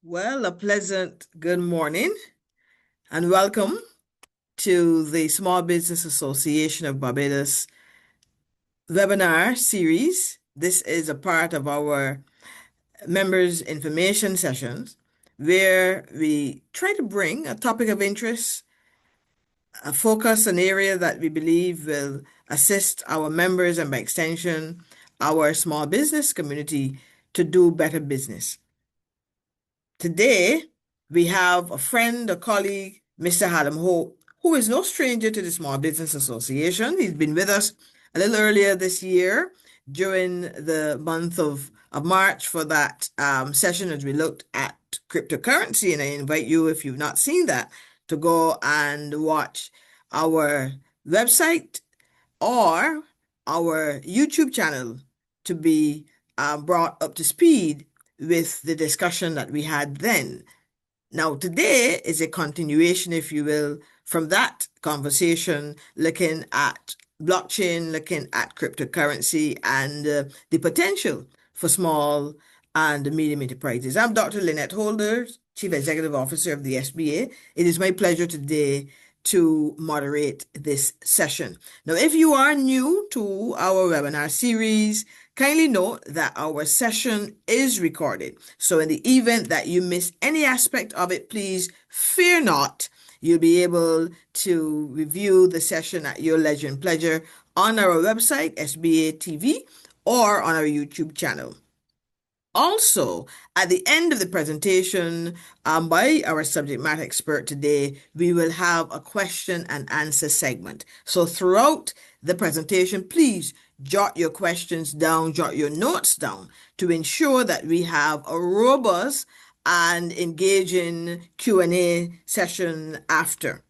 Well, a pleasant good morning and welcome to the Small Business Association of Barbados webinar series. This is a part of our members' information sessions where we try to bring a topic of interest, a focus, an area that we believe will assist our members and by extension, our small business community to do better business. Today, we have a friend, a colleague, Mr. Hallam Hope, who is no stranger to the Small Business Association. He's been with us a little earlier this year during the month of March for that session as we looked at cryptocurrency. And I invite you, if you've not seen that, to go and watch our website or our YouTube channel to be brought up to speed with the discussion that we had then. Now, today is a continuation, if you will, from that conversation, looking at blockchain, looking at cryptocurrency, and the potential for small and medium enterprises. I'm Dr. Lynette Holder, Chief Executive Officer of the SBA. It is my pleasure today to moderate this session. Now, if you are new to our webinar series, kindly note that our session is recorded. So in the event that you miss any aspect of it, please fear not. You'll be able to review the session at your leisure and pleasure on our website, SBA TV, or on our YouTube channel. Also, at the end of the presentation by our subject matter expert today, we will have a question and answer segment. So throughout the presentation, please jot your questions down, jot your notes down to ensure that we have a robust and engaging Q&A session after.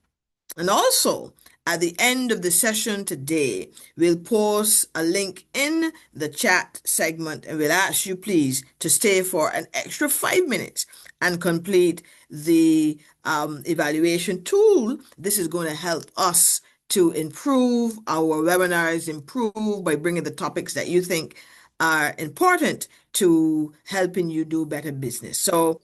And also, at the end of the session today, we'll post a link in the chat segment and we'll ask you please to stay for an extra 5 minutes and complete the evaluation tool. This is going to help us to improve our webinars, improve by bringing the topics that you think are important to helping you do better business. So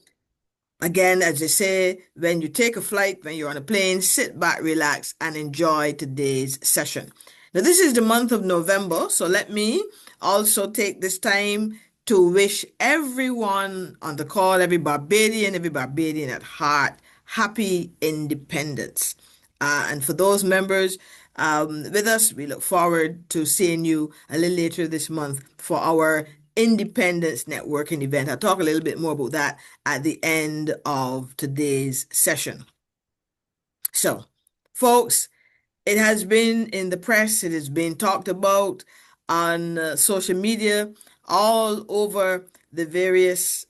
again, as they say, when you take a flight, when you're on a plane, sit back, relax, and enjoy today's session. Now, this is the month of November, so let me also take this time to wish everyone on the call, every Barbadian at heart, happy independence. And for those members with us, we look forward to seeing you a little later this month for our Independence Networking event. I'll talk a little bit more about that at the end of today's session. So, folks, it has been in the press, it has been talked about on social media, all over the various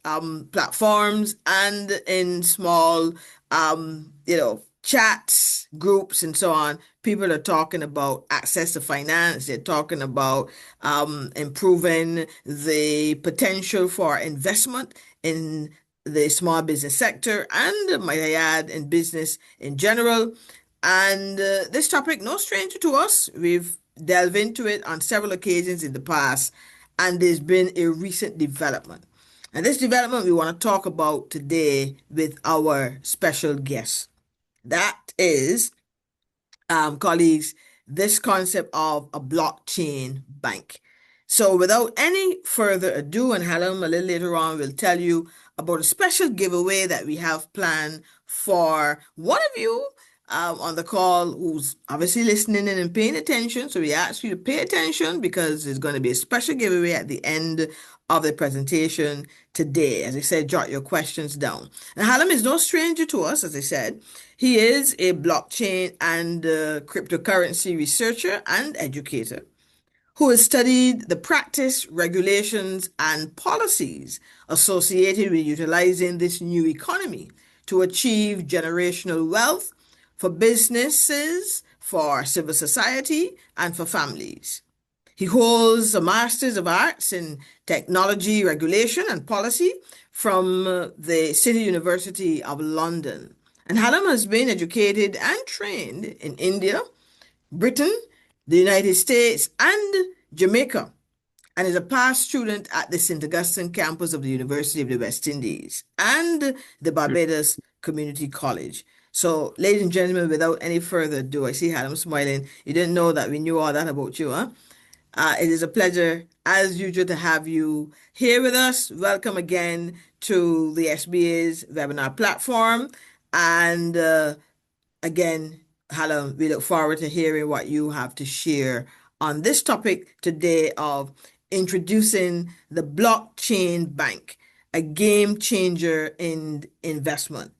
platforms and in small, chats, groups, and so on. People are talking about access to finance. They're talking about improving the potential for investment in the small business sector and, might I add, in business in general. And this topic, no stranger to us. We've delved into it on several occasions in the past, and there's been a recent development. And this development we want to talk about today with our special guest. That is, colleagues, this concept of a blockchain bank. So without any further ado, and Hallam a little later on will tell you about a special giveaway that we have planned for one of you on the call who's obviously listening and paying attention. So we ask you to pay attention because there's going to be a special giveaway at the end of the presentation today. As I said, jot your questions down. And Hallam is no stranger to us, as I said. He is a blockchain and cryptocurrency researcher and educator who has studied the practice, regulations, and policies associated with utilizing this new economy to achieve generational wealth for businesses, for civil society, and for families. He holds a Master's of Arts in Technology Regulation and Policy from the City University of London. And Hallam has been educated and trained in India, Britain, the United States, and Jamaica, and is a past student at the St. Augustine campus of the University of the West Indies and the Barbados Community College. So, ladies and gentlemen, without any further ado, I see Adam smiling. You didn't know that we knew all that about you, huh? It is a pleasure, as usual, to have you here with us. Welcome again to the SBA's webinar platform. And again, Hallam, we look forward to hearing what you have to share on this topic today of introducing the blockchain bank, a game changer in investment.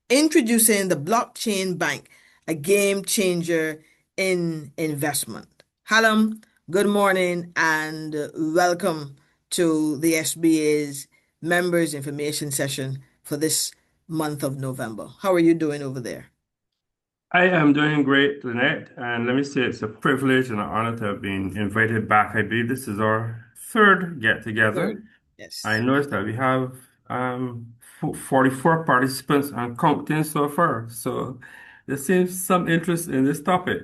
Introducing the blockchain bank, a game changer in investment. Hallam, good morning and welcome to the SBA's members information session for this month of November. How are you doing over there? I am doing great, Lynette, and let me say it's a privilege and an honor to have been invited back. I believe this is our third get together. Third. I Yes. noticed that we have 44 participants and counting so far, so there seems some interest in this topic.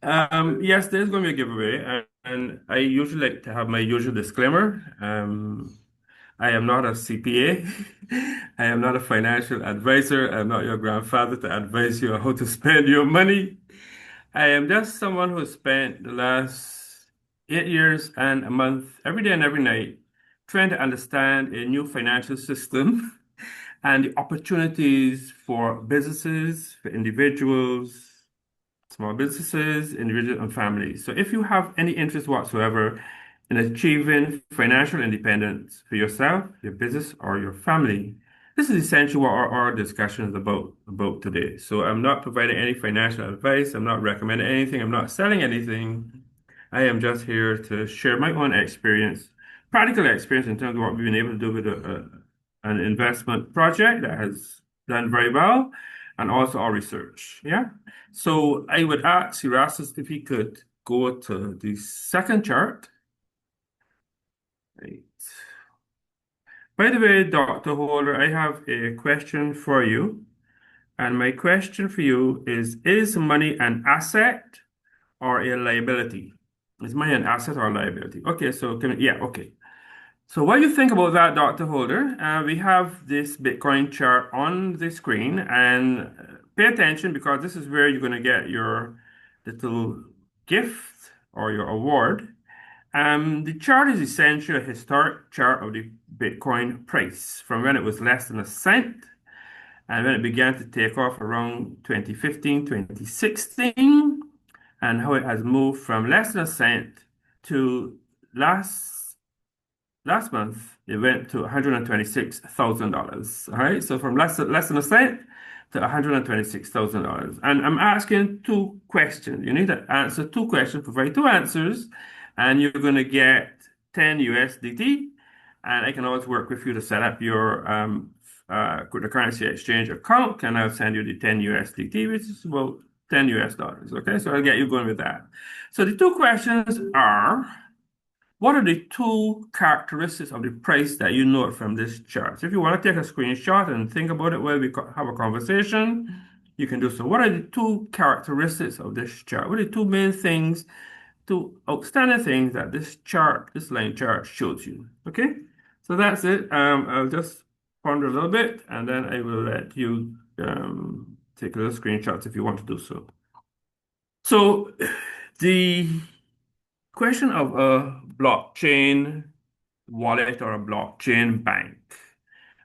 Yes, there's going to be a giveaway, and I usually like to have my usual disclaimer. I am not a CPA. I am not a financial advisor. I'm not your grandfather to advise you on how to spend your money. I am just someone who spent the last 8 years and a month, every day and every night, trying to understand a new financial system and the opportunities for businesses, for individuals, small businesses, individuals, and families. So if you have any interest whatsoever in achieving financial independence for yourself, your business, or your family, this is essentially what our discussion is about today. So I'm not providing any financial advice. I'm not recommending anything. I'm not selling anything. I am just here to share my own experience, practical experience in terms of what we've been able to do with an investment project that has done very well, and also our research. Yeah. So I would ask Erasmus if he could go to the second chart. Right. By the way, Dr. Holder, I have a question for you. And my question for you is money an asset or a liability? Is money an asset or a liability? Okay, so yeah, okay. So what do you think about that, Dr. Holder? We have this Bitcoin chart on the screen, and pay attention because this is where you're going to get your little gift or your award. The chart is essentially a historic chart of the Bitcoin price from when it was less than a cent and when it began to take off around 2015, 2016, and how it has moved from less than a cent to last month, it went to $126,000. All right, so from less than a cent to $126,000. And I'm asking two questions. You need to answer two questions, provide two answers, and you're going to get 10 USDT. And I can always work with you to set up your the currency exchange account, and I'll send you the 10 USDT, which is about 10 US dollars. Okay, so I'll get you going with that. So the two questions are, what are the two characteristics of the price that you note from this chart? So if you want to take a screenshot and think about it while we have a conversation, you can do so. What are the two characteristics of this chart? What are the two main things, two outstanding things that this chart, this line chart shows you? Okay, so that's it. I'll just ponder a little bit and then I will let you take a little screenshots if you want to do so. So the question of a blockchain wallet or a blockchain bank.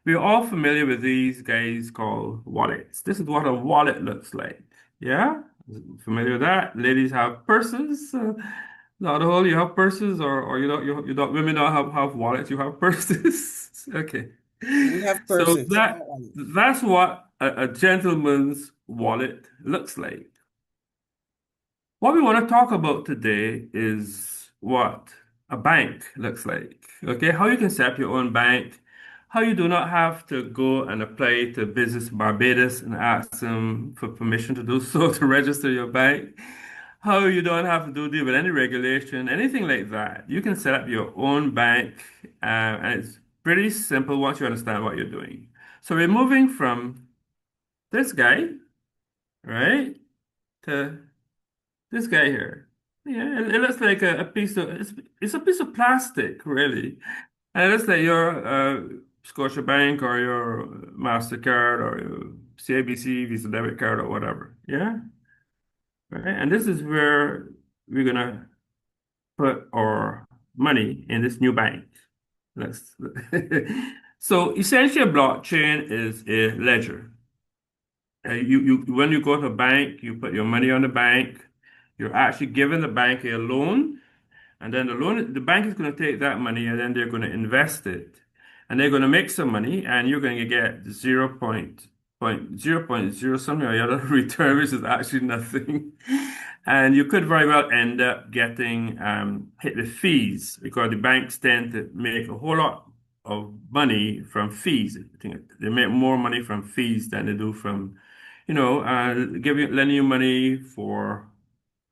We're all familiar with these guys called wallets. This is what a wallet looks like. Yeah? Familiar with that? Ladies have purses. Not all you have purses, or you don't women don't have wallets, you have purses. Okay. We have So purses. that's what a gentleman's wallet looks like. What we want to talk about today is what a bank looks like. Okay, how you can set up your own bank, how you do not have to go and apply to Business Barbados and ask them for permission to do so to register your bank, how you don't have to deal with any regulation, anything like that. You can set up your own bank, and it's pretty simple once you understand what you're doing. So we're moving from this guy, right, to this guy here. Yeah, it looks like a piece of it's a piece of plastic, really. And it looks like your Scotiabank or your MasterCard or your CIBC Visa debit card or whatever. Yeah. Right. And this is where we're gonna put our money in this new bank. Let's so essentially a blockchain is a ledger. You when you go to a bank, you put your money on the bank. You're actually giving the bank a loan, and then the bank is going to take that money and then they're going to invest it. And they're going to make some money and you're going to get 0.0 something or the other return, which is actually nothing. And you could very well end up getting hit with fees because the banks tend to make a whole lot of money from fees. I think they make more money from fees than they do from, lending you money for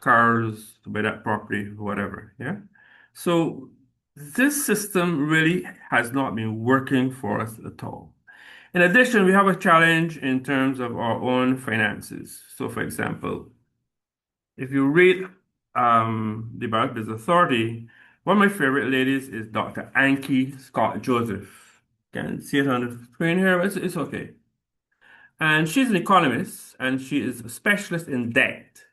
cars to buy that property, whatever. Yeah. So this system really has not been working for us at all. In addition, we have a challenge in terms of our own finances. So, for example, if you read the Barrett Business Authority, one of my favorite ladies is Dr. Anki Scott Joseph. Can see it on the screen here, but it's okay. And she's an economist and she is a specialist in debt.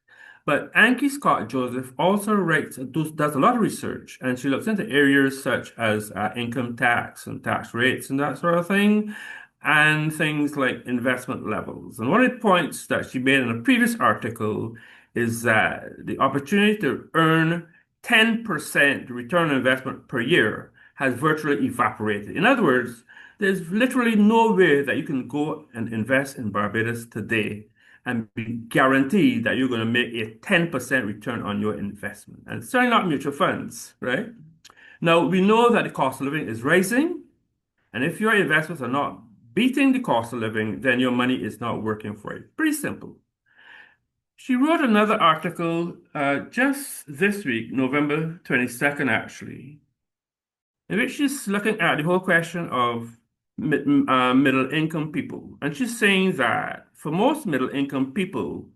But Anki Scott Joseph also does a lot of research, and she looks into areas such as income tax and tax rates and that sort of thing, and things like investment levels. And one of the points that she made in a previous article is that the opportunity to earn 10% return on investment per year has virtually evaporated. In other words, there's literally no way that you can go and invest in Barbados today and be guaranteed that you're going to make a 10% return on your investment. And certainly not mutual funds, right? Now, we know that the cost of living is rising. And if your investments are not beating the cost of living, then your money is not working for you. Pretty simple. She wrote another article just this week, November 22nd, actually, in which she's looking at the whole question of middle income people. And she's saying that for most middle income people,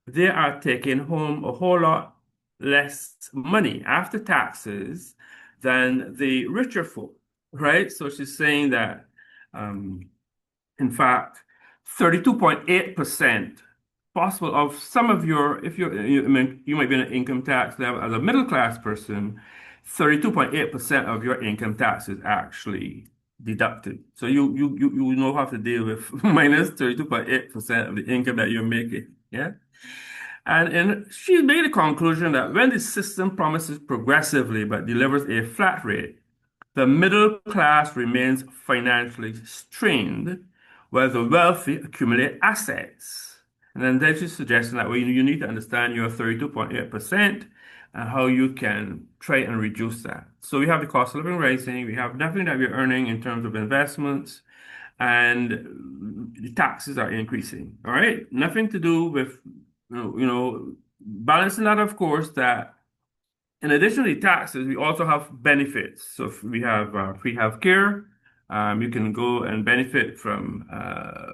they are taking home a whole lot less money after taxes than the richer folk, right? So she's saying that, um, in fact, 32.8% possible of some of your, if you're, I mean, you might be in an income tax level as a middle class person, 32.8% of your income tax is actually deducted. So you know how to deal with minus 32.8% of the income that you're making. Yeah. And she made a conclusion that when the system promises progressively but delivers a flat rate, the middle class remains financially strained, while the wealthy accumulate assets. And then she's suggesting that well, you need to understand your 32.8% and how you can try and reduce that. So we have the cost of living rising, we have nothing that we're earning in terms of investments, and the taxes are increasing. All right, nothing to do with balancing that, of course, that in addition to the taxes, we also have benefits. So if we have free healthcare. You can go and benefit from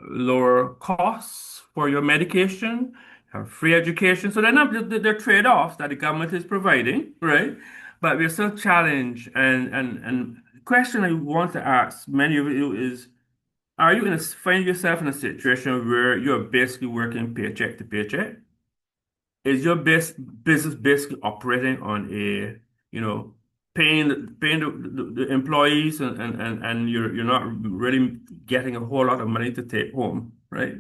lower costs for your medication, have free education. So they're trade-offs that the government is providing, right? But we're still challenged. And the question I want to ask many of you is, are you find yourself in a situation where you're basically working paycheck to paycheck? Is your business basically operating on a, paying the employees and you're not really getting a whole lot of money to take home, right?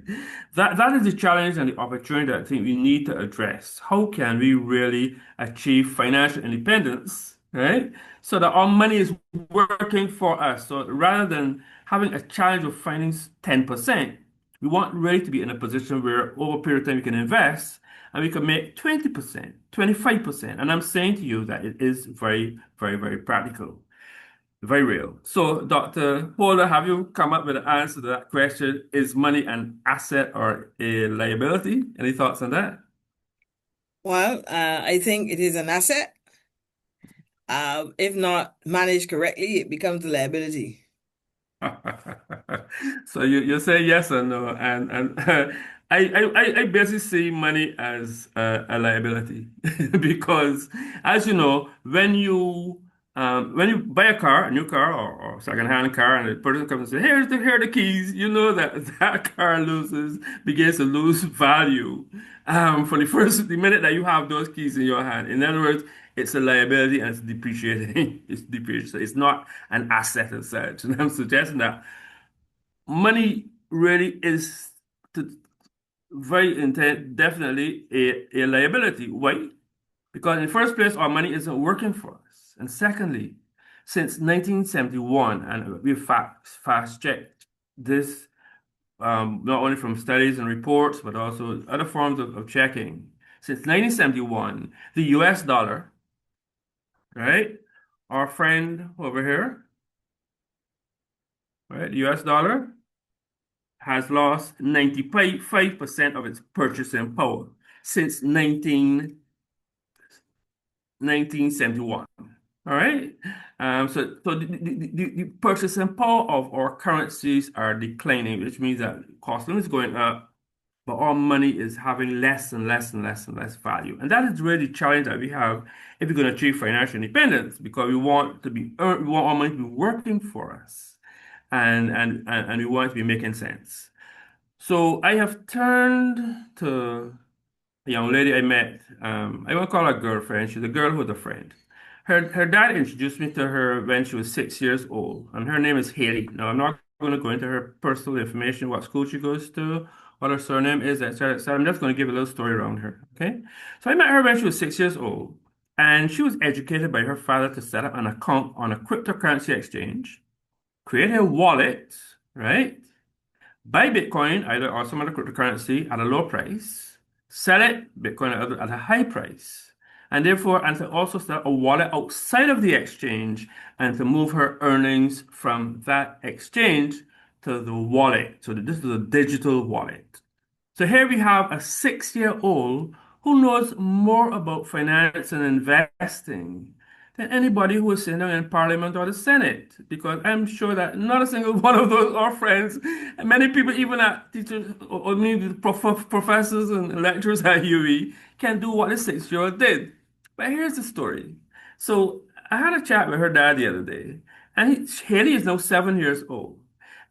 That is the challenge and the opportunity that I think we need to address. How can we really achieve financial independence, right? So that our money is working for us. So rather than having a challenge of finding 10%, we want really to be in a position where over a period of time we can invest and we can make 20%, 25%. And I'm saying to you that it is very, very, very practical, very real. So, Dr. Holder, have you come up with an answer to that question? Is money an asset or a liability? Any thoughts on that? Well, I think it is an asset. If not managed correctly, it becomes a liability. So you say yes or no, and I basically see money as a liability because, as you know, when you buy a car, a new car or second-hand car, and the person comes and says, here are the keys," you know that that car begins to lose value for the minute that you have those keys in your hand. In other words, it's a liability and it's depreciating. It's depreciating. So it's not an asset as such. And I'm suggesting that money really is to, very intent, definitely a liability. Why? Because in the first place, our money isn't working for us. And secondly, since 1971, and we fast checked this not only from studies and reports, but also other forms of checking. Since 1971, the US dollar, right? Our friend over here, right? The US dollar has lost 95% of its purchasing power since 1971. All right. So the purchasing power of our currencies are declining, which means that cost of living is going up, but our money is having less and less and less and less value. And that is really the challenge that we have if we're going to achieve financial independence, because we want our money to be working for us, and we want it to be making sense. So I have turned to a young lady I met. I won't call her girlfriend. She's a girl with a friend. Her dad introduced me to her when she was 6 years old, and her name is Haley. Now, I'm not going to go into her personal information, what school she goes to, what her surname is, etc., etc. I'm just going to give a little story around her. Okay. So I met her when she was 6 years old, and she was educated by her father to set up an account on a cryptocurrency exchange, create a wallet, right? Buy Bitcoin either or some other cryptocurrency at a low price, sell it Bitcoin at a high price, and to also start a wallet outside of the exchange and to move her earnings from that exchange to the wallet. So this is a digital wallet. So here we have a 6-year-old who knows more about finance and investing than anybody who is sitting down in Parliament or the Senate, because I'm sure that not a single one of those are friends, and many people, even at teachers or maybe professors and lecturers at UE, can do what the 6-year-old did. But here's the story. So I had a chat with her dad the other day, and Haley is now 7 years old.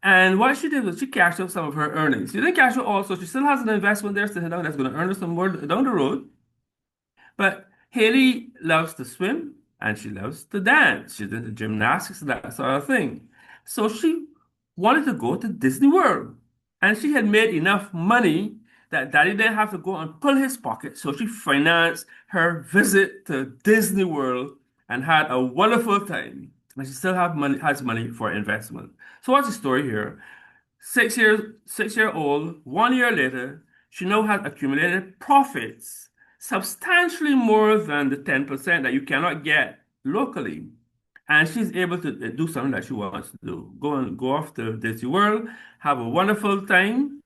And what she did was she cashed out some of her earnings. She didn't cash out all, so she still has an investment there sitting down that's going to earn her some more down the road. But Haley loves to swim and she loves to dance. She's into gymnastics and that sort of thing. So she wanted to go to Disney World. And she had made enough money that Daddy didn't have to go and pull his pocket. So she financed her visit to Disney World and had a wonderful time. And she still has money for investment. So what's the story here? 6 year old, 1 year later, she now has accumulated profits substantially more than the 10% that you cannot get locally. And she's able to do something that she wants to do. Go off to Disney World, have a wonderful time,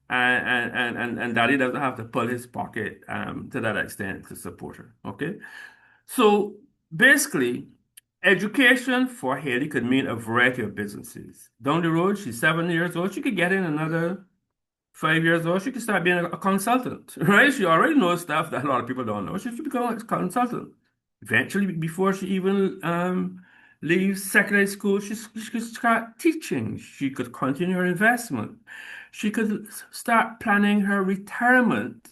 and Daddy doesn't have to pull his pocket to that extent to support her. Okay. So basically, education for Haley could mean a variety of businesses. Down the road, she's 7 years old. She could get in another 5 years old. She could start being a consultant, right? She already knows stuff that a lot of people don't know. She should become a consultant. Eventually, before she even leaves secondary school, she could start teaching. She could continue her investment. She could start planning her retirement.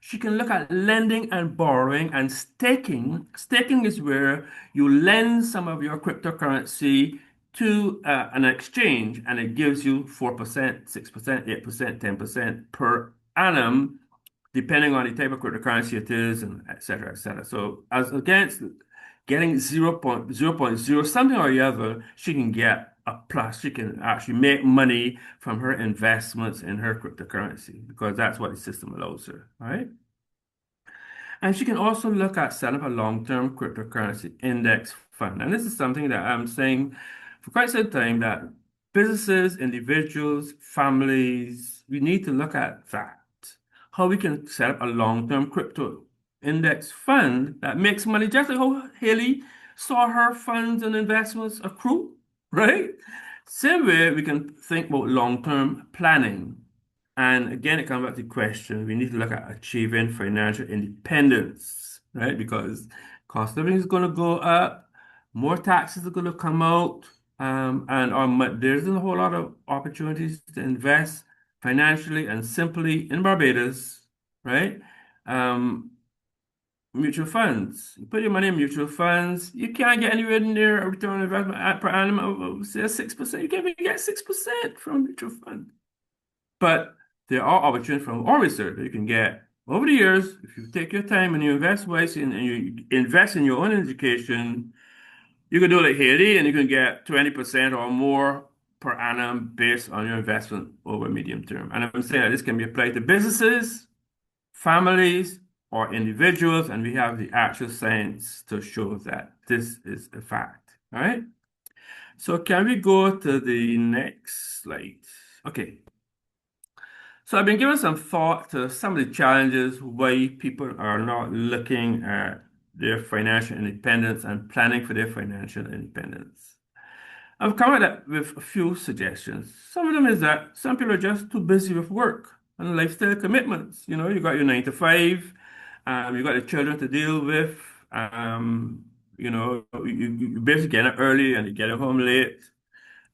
She can look at lending and borrowing and staking. Staking is where you lend some of your cryptocurrency to an exchange and it gives you 4%, 6%, 8%, 10% per annum, depending on the type of cryptocurrency it is, and et cetera, et cetera. So as against getting 0.0 something or the other, she can get a plus. She can actually make money from her investments in her cryptocurrency because that's what the system allows her. All right. And she can also look at setting up a long-term cryptocurrency index fund. And this is something that I'm saying for quite some time that businesses, individuals, families, we need to look at that. How we can set up a long-term crypto index fund that makes money, just like how Haley saw her funds and investments accrue, right? Same way, we can think about long-term planning. And again, it comes back to the question, we need to look at achieving financial independence, right? Because cost of living is going to go up, more taxes are going to come out, there's a whole lot of opportunities to invest financially and simply in Barbados, right? Um, Mutual funds. You put your money in mutual funds, you can't get anywhere near a return on investment per annum of say 6%. You can't even get 6% from mutual funds. But there are opportunities from our research that you can get over the years if you take your time and you invest wisely and you invest in your own education. You can do like Haiti and you can get 20% or more per annum based on your investment over medium term. And I'm saying that this can be applied to businesses, families, or individuals, and we have the actual science to show that this is a fact. All right. So can we go to the next slide? Okay. So I've been giving some thought to some of the challenges why people are not looking at their financial independence and planning for their financial independence. I've come up with a few suggestions. Some of them is that some people are just too busy with work and lifestyle commitments. You know, you got your 9 to 5, you got the children to deal with, you basically get up early and you get home late.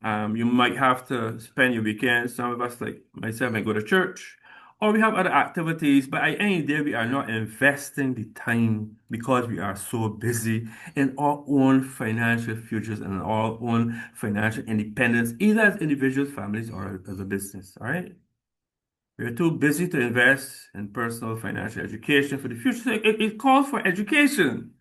You might have to spend your weekends. Some of us, like myself, might go to church, or we have other activities. But at any day, we are not investing the time because we are so busy in our own financial futures and our own financial independence, either as individuals, families, or as a business. All right. We are too busy to invest in personal financial education for the future. So it calls for education.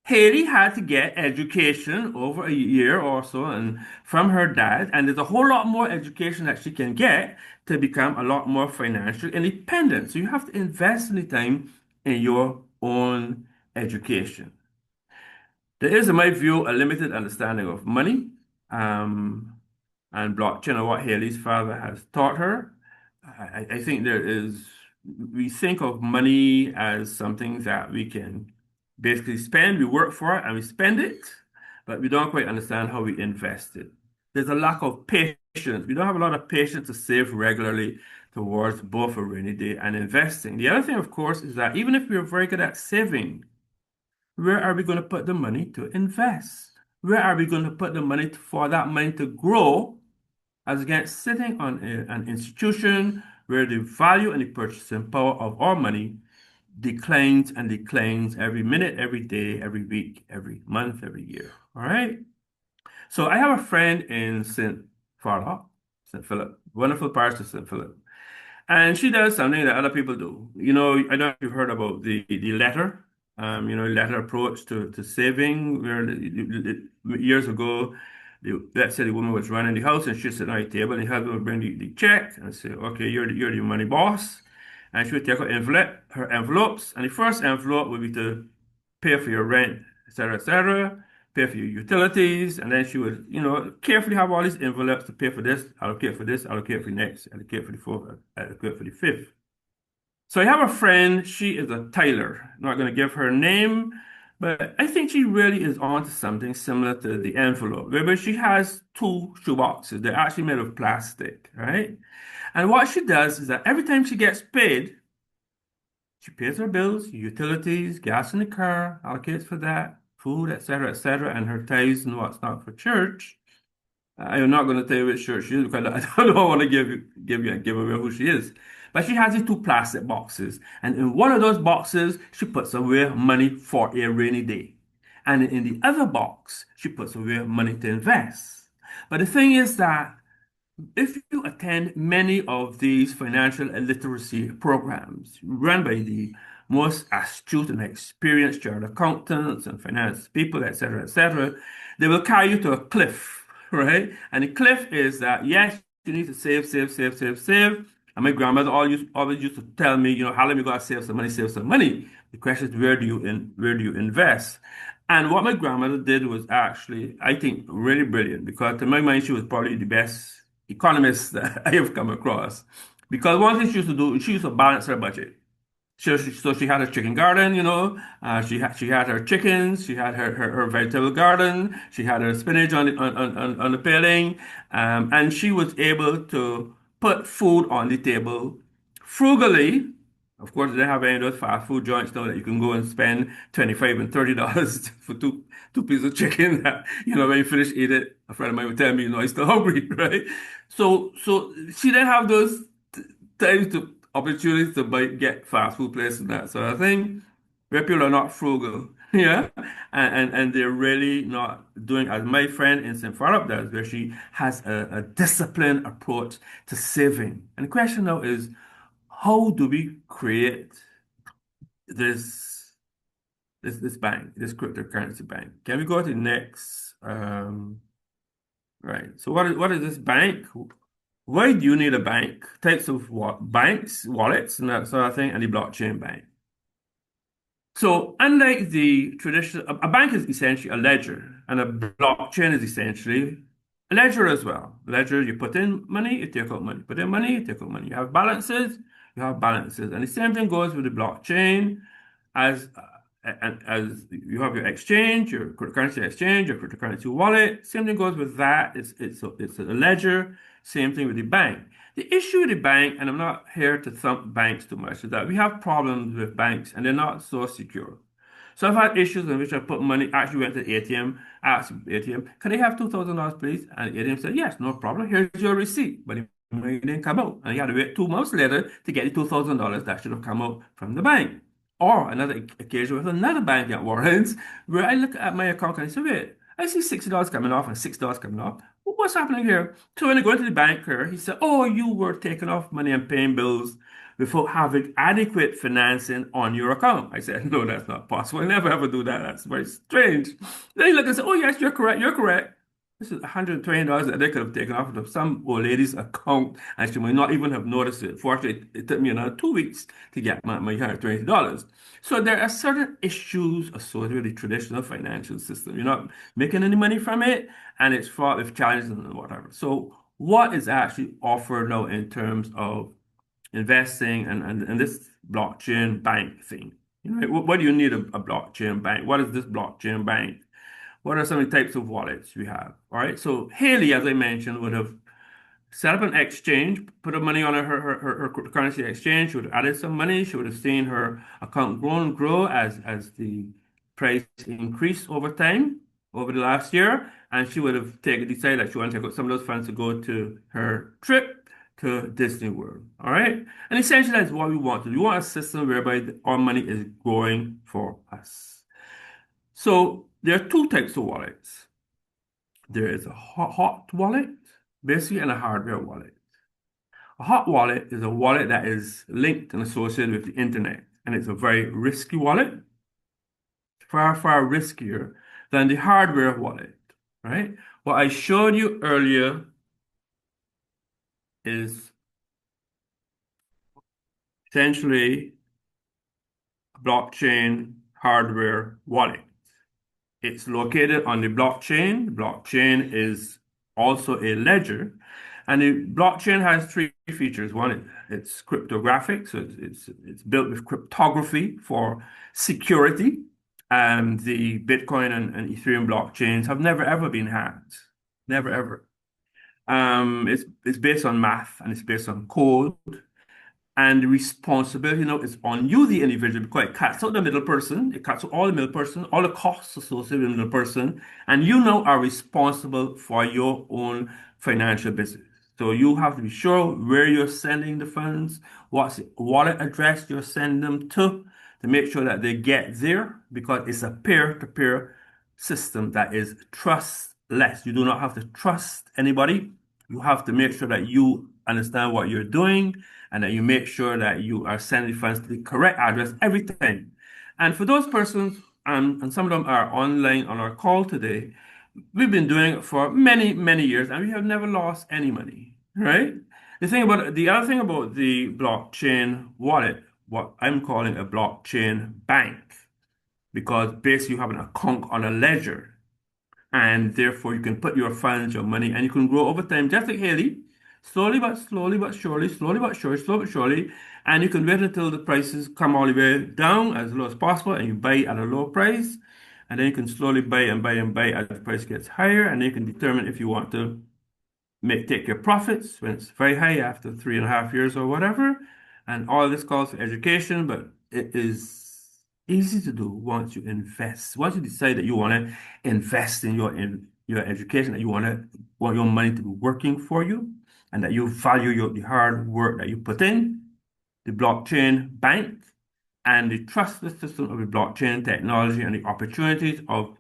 Haley had to get education over a year or so and from her dad, and there's a whole lot more education that she can get to become a lot more financially independent. So you have to invest in the time in your own education. There is, in my view, a limited understanding of money and blockchain or what Haley's father has taught her. I think we think of money as something that we can basically spend. We work for it and we spend it, but we don't quite understand how we invest it. There's a lack of patience. We don't have a lot of patience to save regularly towards both a rainy day and investing. The other thing, of course, is that even if we're very good at saving, where are we going to put the money to invest? Where are we going to put the money for that money to grow as against sitting on an institution where the value and the purchasing power of our money declines and declines every minute, every day, every week, every month, every year. All right. So I have a friend in St. Philip, wonderful parish of St. Philip. And she does something that other people do. You know, I don't know if you've heard about the letter, letter approach to saving, where years ago, let's say the woman was running the house and she'd sit on the table and the husband would bring the check and say, okay, you're the money boss. And she would take her envelopes, and the first envelope would be to pay for your rent, etc., pay for your utilities, and then she would, carefully have all these envelopes to pay for this, allocate for the next, allocate for the fourth, allocate for the fifth. So I have a friend, she is a Tyler. I'm not going to give her name, but I think she really is onto something similar to the envelope, where she has two shoeboxes. They're actually made of plastic, right? And what she does is that every time she gets paid, she pays her bills, utilities, gas in the car, allocates for that, food, etc., and her tithes and what's not for church. I am not going to tell you which church she is because I don't want to give away who she is. But she has these two plastic boxes, and in one of those boxes, she puts away money for a rainy day, and in the other box, she puts away money to invest. But the thing is that if you attend many of these financial literacy programs run by the most astute and experienced chartered accountants and finance people, etc., they will carry you to a cliff, right? And the cliff is that, yes, you need to save, save, save, save, save. And my grandmother always used to tell me, how long you gotta save some money, save some money. The question is, where do you invest? And what my grandmother did was actually, I think, really brilliant because to my mind, she was probably the best economist that I have come across. Because one thing she used to do, she used to balance her budget. So she had her chicken garden, she had her chickens, she had her vegetable garden, she had her spinach on the paling, and she was able to put food on the table frugally. Of course, they have any of those fast food joints now that you can go and spend $25 and $30 for two pieces of chicken. That, when you finish eat it, a friend of mine would tell me, he's still hungry, right? So she didn't have those times to opportunities to get fast food places and that sort of thing, where people are not frugal, yeah, and they're really not doing as my friend in St. Philip does, where she has a disciplined approach to saving. And the question now is, how do we create this this bank, this cryptocurrency bank? Can we go to the next? Right. So what is this bank? Why do you need a bank? Types of what banks, wallets, and that sort of thing, and the blockchain bank. So unlike the traditional, a bank is essentially a ledger, and a blockchain is essentially a ledger as well. Ledger, you put in money, you take out money. Put in money, you take out money. You have balances. And the same thing goes with the blockchain as as you have your exchange, your cryptocurrency exchange, your cryptocurrency wallet. Same thing goes with that. It's a ledger. Same thing with the bank. The issue with the bank, and I'm not here to thump banks too much, is that we have problems with banks and they're not so secure. So I've had issues in which I put money, actually went to the ATM, asked the ATM, can I have $2,000, please? And the ATM said, yes, no problem. Here's your receipt. But the money didn't come out. And you had to wait 2 months later to get the $2,000 that should have come out from the bank. Or another occasion with another bank at Warrens, where I look at my account and I say, wait, I see $60 coming off and $6 coming off. What's happening here? So when I go into the banker, he said, oh, you were taking off money and paying bills without having adequate financing on your account. I said, no, that's not possible. I never ever do that. That's very strange. Then he looked and said, oh, yes, you're correct. You're correct. This is $120 that they could have taken off of some old lady's account, and she might not even have noticed it. Fortunately, it took me another 2 weeks to get my $120. So there are certain issues associated with the traditional financial system. You're not making any money from it, and it's fraught with challenges and whatever. So what is actually offered now in terms of investing and this blockchain bank thing? What do you need a blockchain bank? What is this blockchain bank? What are some of the types of wallets we have? All right. So Haley, as I mentioned, would have set up an exchange, put her money on her currency exchange. She would have added some money. She would have seen her account grow and grow as the price increased over time, over the last year. And she would have decided that she wanted to take out some of those funds to go to her trip to Disney World. All right. And essentially, that's what we want. We want a system whereby our money is growing for us. So there are two types of wallets. There is a hot wallet, basically, and a hardware wallet. A hot wallet is a wallet that is linked and associated with the internet, and it's a very risky wallet, far, far riskier than the hardware wallet, right? What I showed you earlier is essentially a blockchain hardware wallet. It's located on the blockchain. The blockchain is also a ledger. And the blockchain has three features. One, it's cryptographic, so it's built with cryptography for security. And the Bitcoin and Ethereum blockchains have never ever been hacked. Never ever. It's based on math and it's based on code. And the responsibility now is on you, the individual, because it cuts out the middle person, it cuts out all the middle person, all the costs associated with the middle person, and you now are responsible for your own financial business. So you have to be sure where you're sending the funds, what's the wallet address you're sending them to make sure that they get there, because it's a peer-to-peer system that is trustless. You do not have to trust anybody. You have to make sure that you understand what you're doing and that you make sure that you are sending funds to the correct address every time. And for those persons, and some of them are online on our call today, we've been doing it for many, many years and we have never lost any money, right? The other thing about the blockchain wallet, what I'm calling a blockchain bank, because basically you have an account on a ledger and therefore you can put your funds, your money, and you can grow over time, just like Haley. slowly but surely, and you can wait until the prices come all the way down as low as possible, and you buy at a low price, and then you can slowly buy and buy and buy as the price gets higher, and then you can determine if you want to take your profits when it's very high after 3.5 years or whatever. And all this calls for education, but it is easy to do once you invest. Once you decide that you want to invest in your education, that you want your money to be working for you, and that you value the hard work that you put in, the blockchain bank, and the trustless system of the blockchain technology and the opportunities of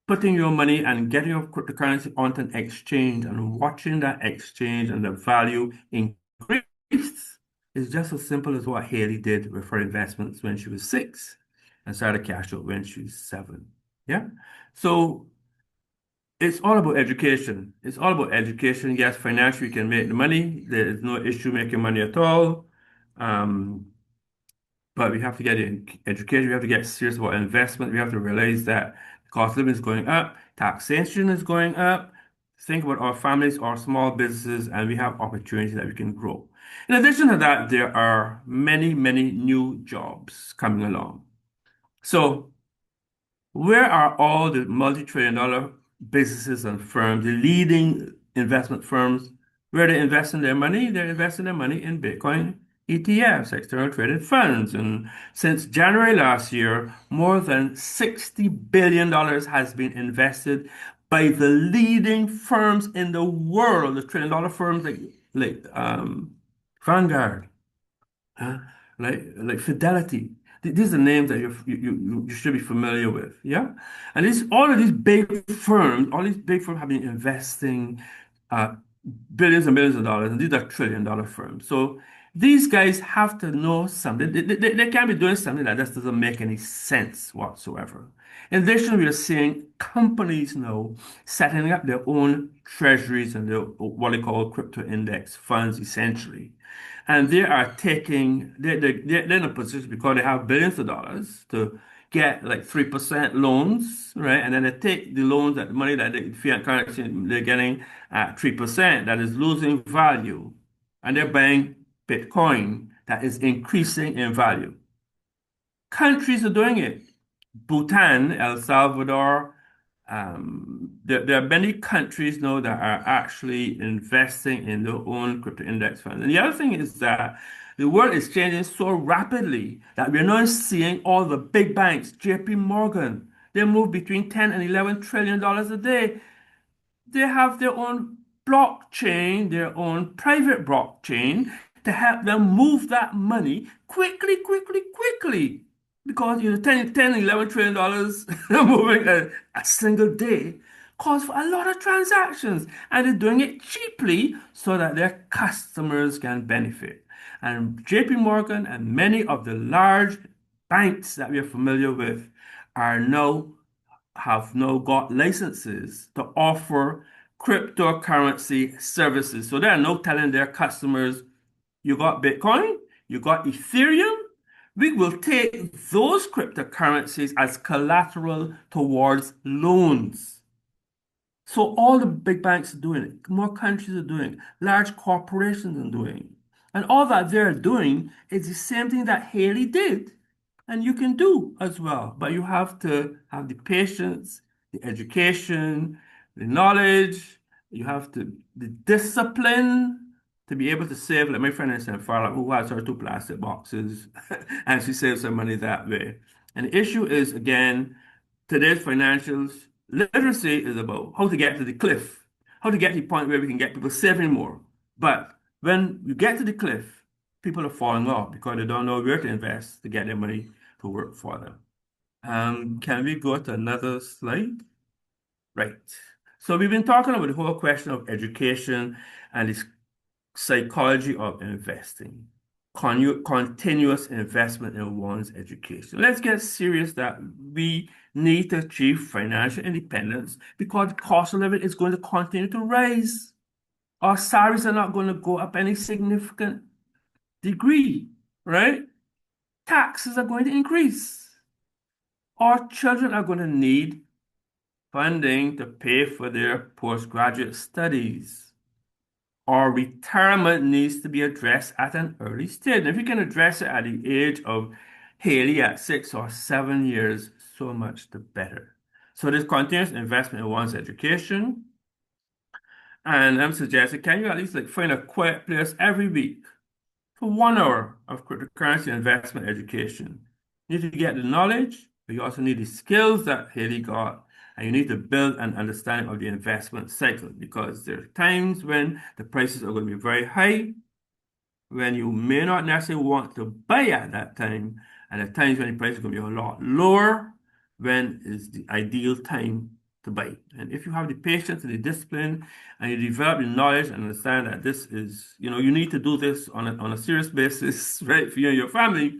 putting your money and getting your cryptocurrency onto an exchange and watching that exchange and the value increase is just as simple as what Haley did with her investments when she was 6 and started cash out when she was 7. Yeah. So it's all about education. It's all about education. Yes, financially you can make the money. There is no issue making money at all. Um, but we have to get in education. We have to get serious about investment. We have to realize that the cost of living is going up, taxation is going up. Think about our families, our small businesses, and we have opportunities that we can grow. In addition to that, there are many, many new jobs coming along. So where are all the multi-trillion dollar businesses and firms, the leading investment firms, where they investing their money? They're investing their money in Bitcoin ETFs, external traded funds. And since January last year, more than $60 billion has been invested by the leading firms in the world, the trillion dollar firms like Vanguard, huh? Like Fidelity. These are names that you should be familiar with, yeah. And all of these big firms, all these big firms have been investing uh, billions and billions of dollars, and these are trillion dollar firms. So these guys have to know something. They can't be doing something that just doesn't make any sense whatsoever. In addition, we are seeing companies now setting up their own treasuries and their what they call crypto index funds, essentially. And they are they're in a position because they have billions of dollars to get like 3% loans, right? And then they take the loans, that the money that the fiat currency they're getting at 3%, that is losing value. And they're buying Bitcoin that is increasing in value. Countries are doing it. Bhutan, El Salvador, there are many countries now that are actually investing in their own crypto index funds. And the other thing is that the world is changing so rapidly that we're now seeing all the big banks, JP Morgan, they move between 10 and 11 trillion dollars a day. They have their own blockchain, their own private blockchain to help them move that money quickly, quickly, quickly. Because 10, 11 trillion dollars moving a single day calls for a lot of transactions. And they're doing it cheaply so that their customers can benefit. And JP Morgan and many of the large banks that we are familiar with are now have now got licenses to offer cryptocurrency services. So they are now telling their customers, you got Bitcoin, you got Ethereum, we will take those cryptocurrencies as collateral towards loans. So all the big banks are doing it, more countries are doing it, large corporations are doing it. And all that they're doing is the same thing that Haley did. And you can do as well. But you have to have the patience, the education, the knowledge, you have to the discipline to be able to save. Like my friend in St. Farrell, who has her 2 plastic boxes, and she saves her money that way. And the issue is, again, today's financials literacy is about how to get to the cliff, how to get to the point where we can get people saving more. But when you get to the cliff, people are falling off because they don't know where to invest to get their money to work for them. Can we go to another slide? Right. So we've been talking about the whole question of education and the psychology of investing, continuous investment in one's education. Let's get serious that we need to achieve financial independence because the cost of living is going to continue to rise. Our salaries are not going to go up any significant degree, right? Taxes are going to increase. Our children are going to need funding to pay for their postgraduate studies. or retirement needs to be addressed at an early stage. And if you can address it at the age of Haley at 6 or 7 years, so much the better. So this continuous investment in one's education. And I'm suggesting, can you at least find a quiet place every week for 1 hour of cryptocurrency investment education? You need to get the knowledge, but you also need the skills that Haley got, and you need to build an understanding of the investment cycle because there are times when the prices are going to be very high, when you may not necessarily want to buy at that time, and at times when the price is going to be a lot lower, when is the ideal time to buy. And if you have the patience and the discipline and you develop the knowledge and understand that this is, you need to do this on a serious basis, right, for you and your family,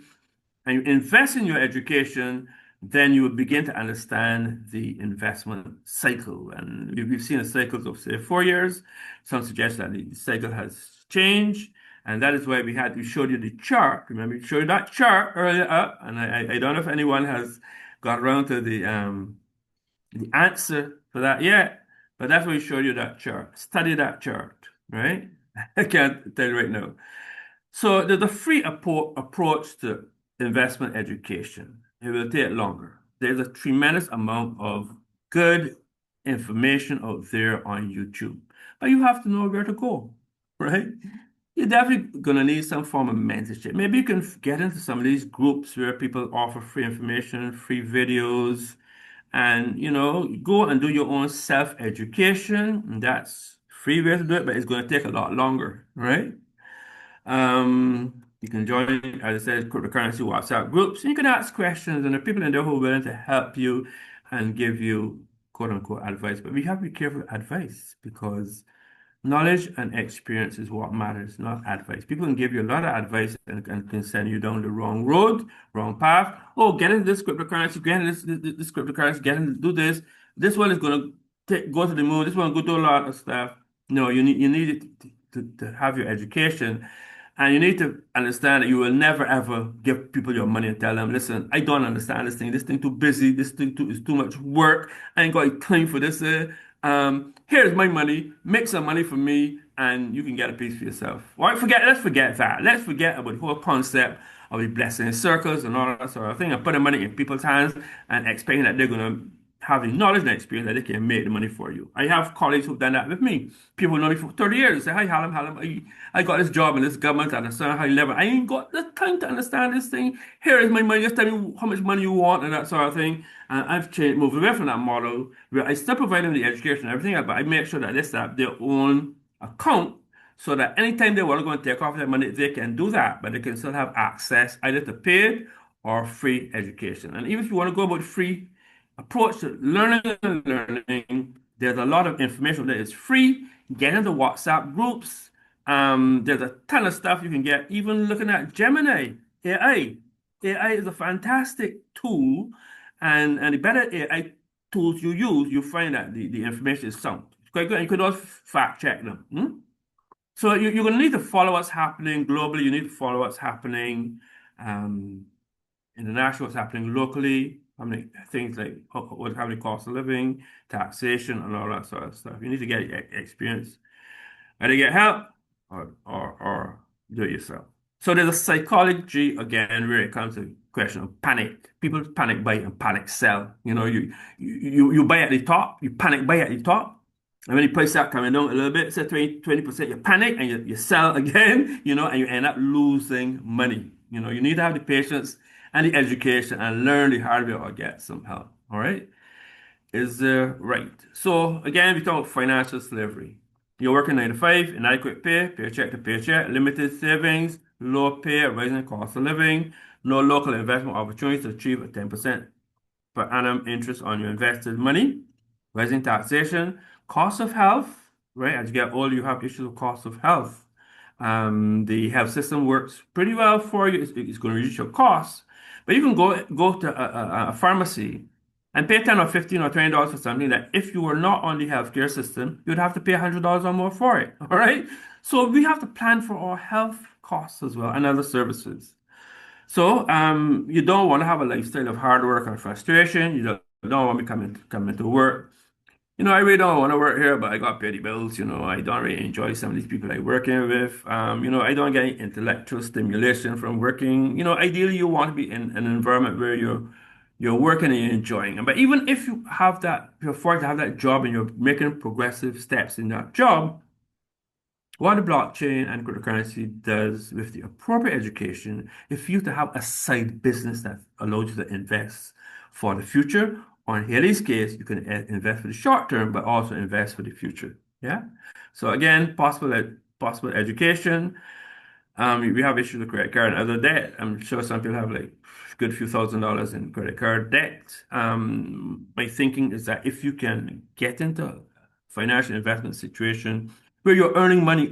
and you invest in your education, then you will begin to understand the investment cycle. And we've seen the cycles of, say, 4 years. Some suggest that the cycle has changed. And that is why we showed you the chart. Remember, we showed you that chart earlier up. And I don't know if anyone has got around to the answer for that yet, but that's why we showed you that chart. Study that chart, right? I can't tell you right now. So the free approach to investment education, it will take longer. There's a tremendous amount of good information out there on YouTube, but you have to know where to go, right? You're definitely going to need some form of mentorship. Maybe you can get into some of these groups where people offer free information, free videos, and go and do your own self-education. And that's free way to do it, but it's going to take a lot longer, right? You can join, as I said, cryptocurrency WhatsApp groups. And you can ask questions, and there are people in there who are willing to help you and give you quote unquote advice. But we have to be careful with advice because knowledge and experience is what matters, not advice. People can give you a lot of advice and can send you down the wrong road, wrong path. Oh, get into this cryptocurrency, get into this cryptocurrency, get into do this. This one is going to go to the moon. This one go do a lot of stuff. No, you need it to have your education. And you need to understand that you will never ever give people your money and tell them, listen, I don't understand this thing. This thing too busy. This thing is too much work. I ain't got time for this. Here's my money. Make some money for me, and you can get a piece for yourself. Well, let's forget that. Let's forget about the whole concept of the blessing circles and all that sort of thing, and putting money in people's hands and expecting that they're gonna have the knowledge and experience that they can make the money for you. I have colleagues who've done that with me. People who know me for 30 years say, hi, Hallam, I got this job in this government at a certain high level. I ain't got the time to understand this thing. Here is my money. Just tell me how much money you want and that sort of thing. And I've moved away from that model where I still provide them the education and everything, but I make sure that they set up their own account so that anytime they want to go and take off their money, they can do that, but they can still have access either to paid or free education. And even if you want to go about free approach to learning, there's a lot of information that is free. Get into WhatsApp groups. There's a ton of stuff you can get, even looking at Gemini AI. AI is a fantastic tool, and the better AI tools you use, you find that the information is sound. It's quite good. You could also fact check them. So you're going to need to follow what's happening globally. You need to follow what's happening international, what's happening locally. How many things like what's happening, cost of living, taxation, and all that sort of stuff. You need to get experience. Either get help or do it yourself. So there's a psychology again where it comes to the question of panic. People panic buy and panic sell. You buy at the top, you panic buy at the top. And when the price start coming down a little bit, say 20%, you panic and you sell again, and you end up losing money. You need to have the patience and the education and learn the hard way or get some help. All right? Is right. So again, we talk about financial slavery. You're working 9 to 5, inadequate pay, paycheck to paycheck, limited savings, low pay, rising cost of living, no local investment opportunities to achieve a 10% per annum interest on your invested money, rising taxation, cost of health, right? As you get older, you have issues with cost of health. The health system works pretty well for you. It's going to reduce your costs, but you can go to a pharmacy and pay 10 or 15 or $20 for something that if you were not on the healthcare system, you'd have to pay $100 or more for it. All right. So we have to plan for our health costs as well and other services. So you don't want to have a lifestyle of hard work and frustration. You don't want to come into work I really don't want to work here, but I got to pay the bills. I don't really enjoy some of these people I'm working with. I don't get any intellectual stimulation from working. Ideally, you want to be in an environment where you're working and you're enjoying it. But even if you have that, you're fortunate to have that job and you're making progressive steps in that job, what the blockchain and cryptocurrency does with the appropriate education is for you to have a side business that allows you to invest for the future. Or in Haley's case, you can invest for the short term, but also invest for the future. Yeah. So again, possible education. We have issues with credit card and other debt. I'm sure some people have like a good few $1,000s in credit card debt. My thinking is that if you can get into a financial investment situation where you're earning money,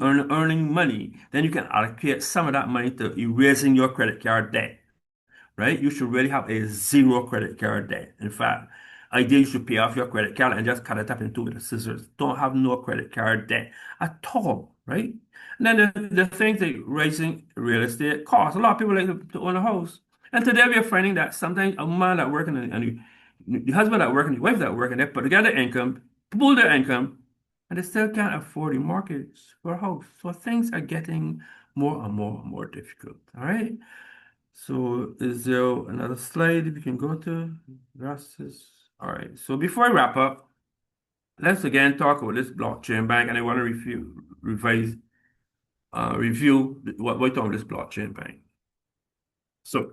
then you can allocate some of that money to erasing your credit card debt, right? You should really have a zero credit card debt. In fact, ideally, you should pay off your credit card and just cut it up in two with the scissors. Don't have no credit card debt at all, right? And then the things like raising real estate costs. A lot of people like to own a house. And today we are finding that sometimes a man that working and the husband that working, the wife that working, they put together income, pool their income, and they still can't afford the mortgage for a house. So things are getting more and more and more difficult. All right. So is there another slide we can go to? Versus. All right. So before I wrap up, let's again talk about this blockchain bank, and I want to review what we're talking about this blockchain bank. So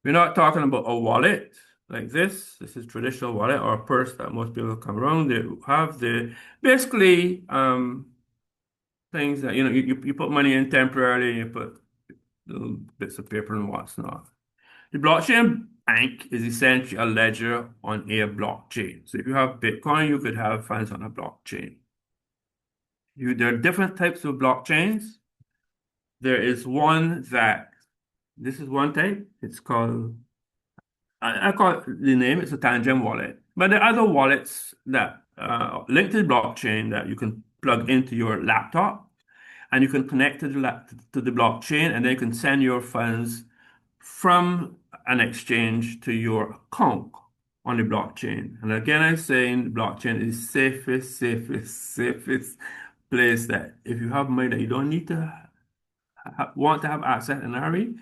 we're not talking about a wallet like this. This is traditional wallet or a purse that most people come around. They have the basically things that you put money in temporarily, you put little bits of paper and what's not. The blockchain bank is essentially a ledger on a blockchain. So if you have Bitcoin, you could have funds on a blockchain. There are different types of blockchains. There is one that, this is one type. It's called, I call it the name, it's a Tangent wallet. But there are other wallets that link to the blockchain that you can plug into your laptop and you can connect to the blockchain and then you can send your funds from an exchange to your account on the blockchain. And again, I'm saying the blockchain is safest place that if you have money that you don't need to want to have access in a hurry,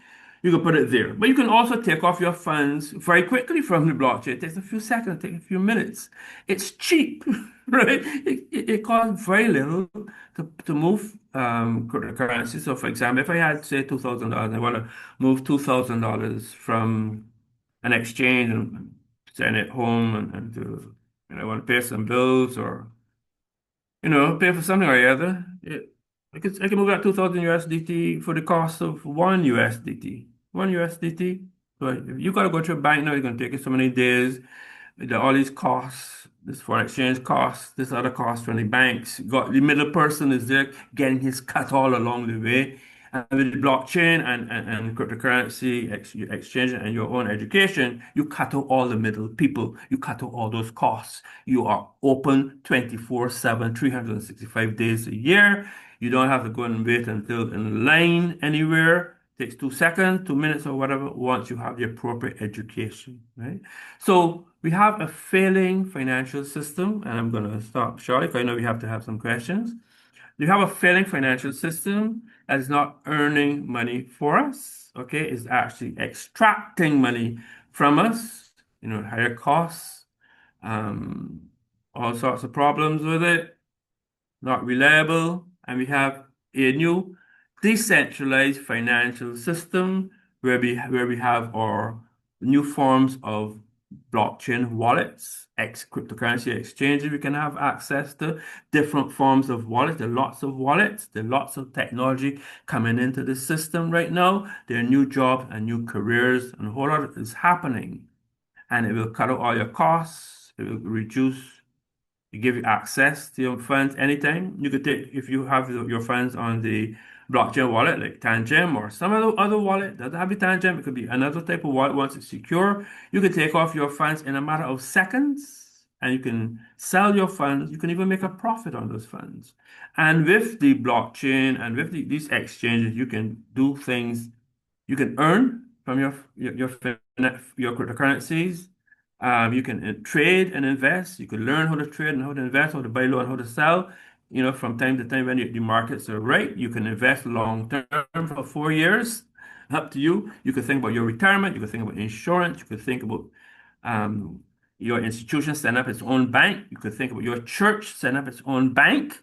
you can put it there. But you can also take off your funds very quickly from the blockchain. It takes a few seconds, it takes a few minutes. It's cheap, right? It costs very little to move cryptocurrency. So, for example, if I had, say, $2,000, I want to move $2,000 from an exchange and send it home and I want to pay some bills or pay for something or the other. I can move that 2000 USDT for the cost of one USDT. One USDT. But if you gotta go to a bank now, it's gonna take you so many days. All these costs, this foreign exchange costs, this other cost from the banks. Got the middle person is there getting his cut all along the way. And with the blockchain and cryptocurrency exchange and your own education, you cut out all the middle people. You cut out all those costs. You are open 24/7, 365 days a year. You don't have to go and wait until in line anywhere. Takes 2 seconds, 2 minutes, or whatever, once you have the appropriate education, right? So we have a failing financial system, and I'm going to stop shortly because I know we have to have some questions. You have a failing financial system that is not earning money for us, okay? It's actually extracting money from us, higher costs, um, all sorts of problems with it, not reliable, and we have a new decentralized financial system where we have our new forms of blockchain wallets, cryptocurrency exchanges. We can have access to different forms of wallets. There are lots of wallets. There are lots of technology coming into the system right now. There are new jobs and new careers, and a whole lot is happening. And it will cut out all your costs. It will reduce it give you access to your funds anytime. You could take, if you have your funds on the blockchain wallet, like Tangent or some other wallet, doesn't have a Tangent, it could be another type of wallet once it's secure. You can take off your funds in a matter of seconds and you can sell your funds. You can even make a profit on those funds. And with the blockchain and with these exchanges, you can do things, you can earn from your cryptocurrencies You can trade and invest. You can learn how to trade and how to invest, how to buy low and how to sell. From time to time when the markets are right, you can invest long term for 4 years. Up to you. You could think about your retirement. You could think about insurance. You could think about um, your institution setting up its own bank. You could think about your church setting up its own bank.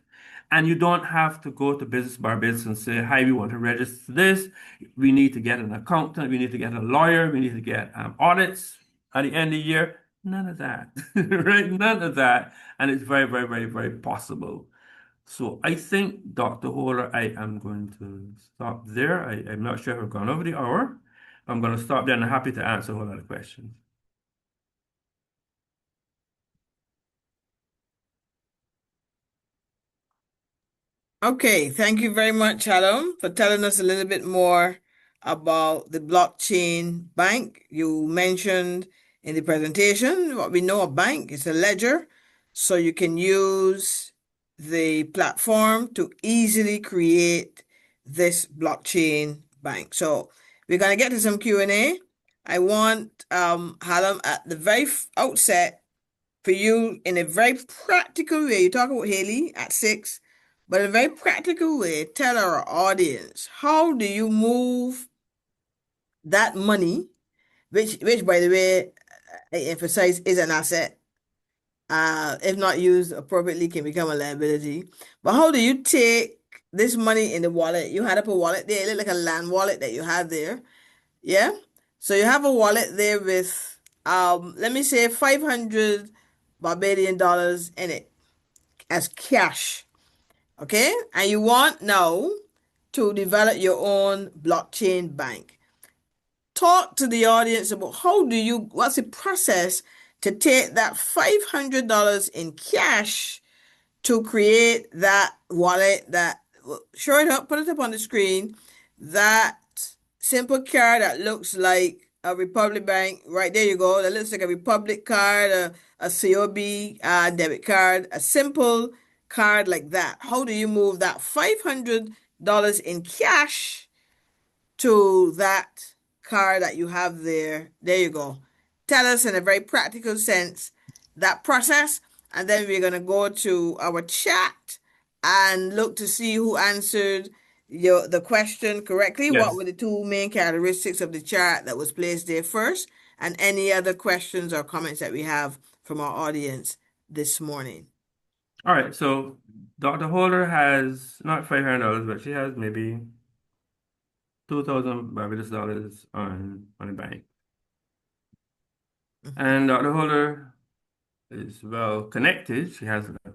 And you don't have to go to Business Bar Business and say, hi, we want to register this. We need to get an accountant. We need to get a lawyer. We need to get audits at the end of the year. None of that, right? None of that. And it's very, very, very, very possible. So I think, Dr. Holler, I am going to stop there. I'm not sure if I've gone over the hour. I'm going to stop there and I'm happy to answer a whole lot of questions. Okay, thank you very much, Hallam, for telling us a little bit more about the blockchain bank. You mentioned in the presentation what we know a bank is a ledger, so you can use the platform to easily create this blockchain bank. So we're going to get to some Q&A. I want Hallam at the very outset for you in a very practical way. You talk about Haley at 6, but in a very practical way, tell our audience how do you move that money, which by the way, I emphasize is an asset, if not used appropriately, can become a liability. But how do you take this money in the wallet? You had up a wallet there, it looked like a land wallet that you had there. Yeah. So you have a wallet there with let me say 500 Barbadian dollars in it as cash. Okay? And you want now to develop your own blockchain bank. Talk to the audience about what's the process to take that $500 in cash to create that wallet that, show it up, put it up on the screen, that simple card that looks like a Republic Bank, right there you go, that looks like a Republic card, a COB debit card, a simple card like that. How do you move that $500 in cash to that card that you have there? There you go. Tell us in a very practical sense that process, and then we're going to go to our chat and look to see who answered the question correctly. What Yes. were the two main characteristics of the chart that was placed there first, and any other questions or comments that we have from our audience this morning. All right. So Dr. Holder has not $500, but she has maybe 2,000 Barbados dollars on the bank. Mhm. And Dr. Holder is well connected. She has a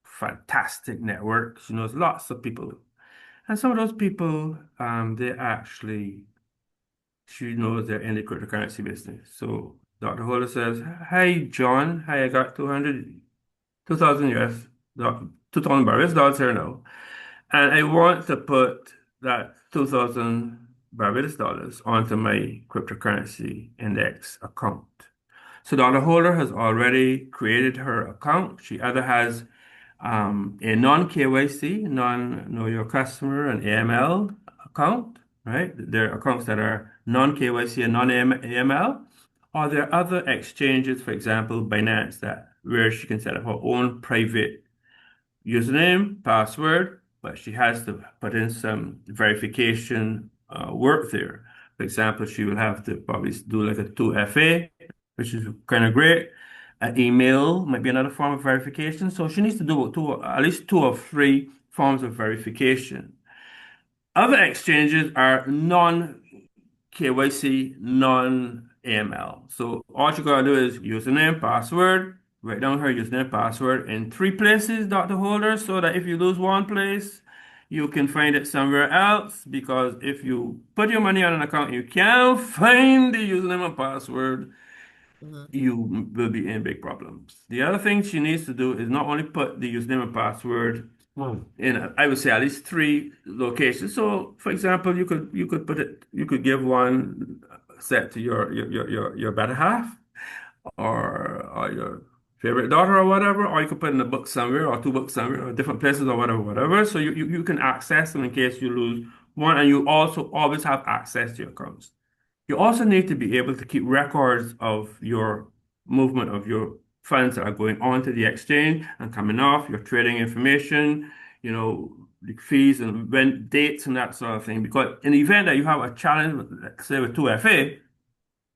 fantastic network. She knows lots of people. And some of those people, she knows they're in the cryptocurrency business. So Dr. Holder says, hi, John. Hi, I got 2,000 US, 2,000 Barbados dollars here now. And I want to put that 2,000 Barbados dollars onto my cryptocurrency index account. So Donna Holder has already created her account. She either has a non-KYC, non-Know Your Customer, and AML account, right? There are accounts that are non-KYC and non-AML, or there are other exchanges, for example, Binance, where she can set up her own private username, password, but she has to put in some verification work there. For example, she will have to probably do like a 2FA, which is kind of great. An email might be another form of verification. So she needs to do at least 2 or 3 forms of verification. Other exchanges are non-KYC, non-AML. So all you gotta do is username, password, write down her username, password in 3 places, Dr. Holder, so that if you lose one place, you can find it somewhere else. Because if you put your money on an account, you can't find the username and password, Mhm. you will be in big problems. The other thing she needs to do is not only put the username and password in, I would say at least 3 locations. So, for example, you could give one set to your better half, or your favorite daughter or whatever, or you could put in a book somewhere or 2 books somewhere or different places or whatever. So you can access them in case you lose one, and you also always have access to your accounts. You also need to be able to keep records of your movement of your funds that are going onto the exchange and coming off, your trading information, the fees and when dates and that sort of thing. Because in the event that you have a challenge, let's say with 2FA,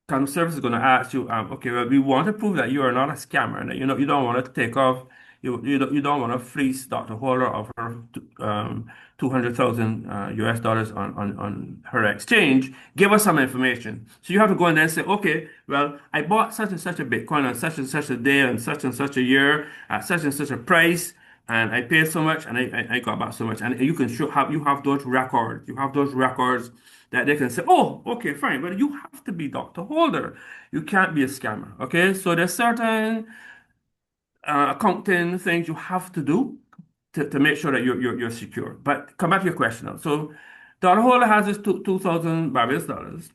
customer service is going to ask you, okay, well, we want to prove that you are not a scammer, and that you don't want to take off, you don't want to fleece Dr. Holder of her 200,000 US dollars on her exchange. Give us some information. So you have to go in there and say, okay, well, I bought such and such a Bitcoin on such and such a day and such a year at such and such a price. And I paid so much, and I got back so much, and you can show how you have those records. You have those records that they can say, oh, okay, fine, but you have to be Dr. Holder. You can't be a scammer. Okay, so there's certain accounting things you have to do to make sure that you're secure. But come back to your question now. So Dr. Holder has this 2,000 Barbados dollars,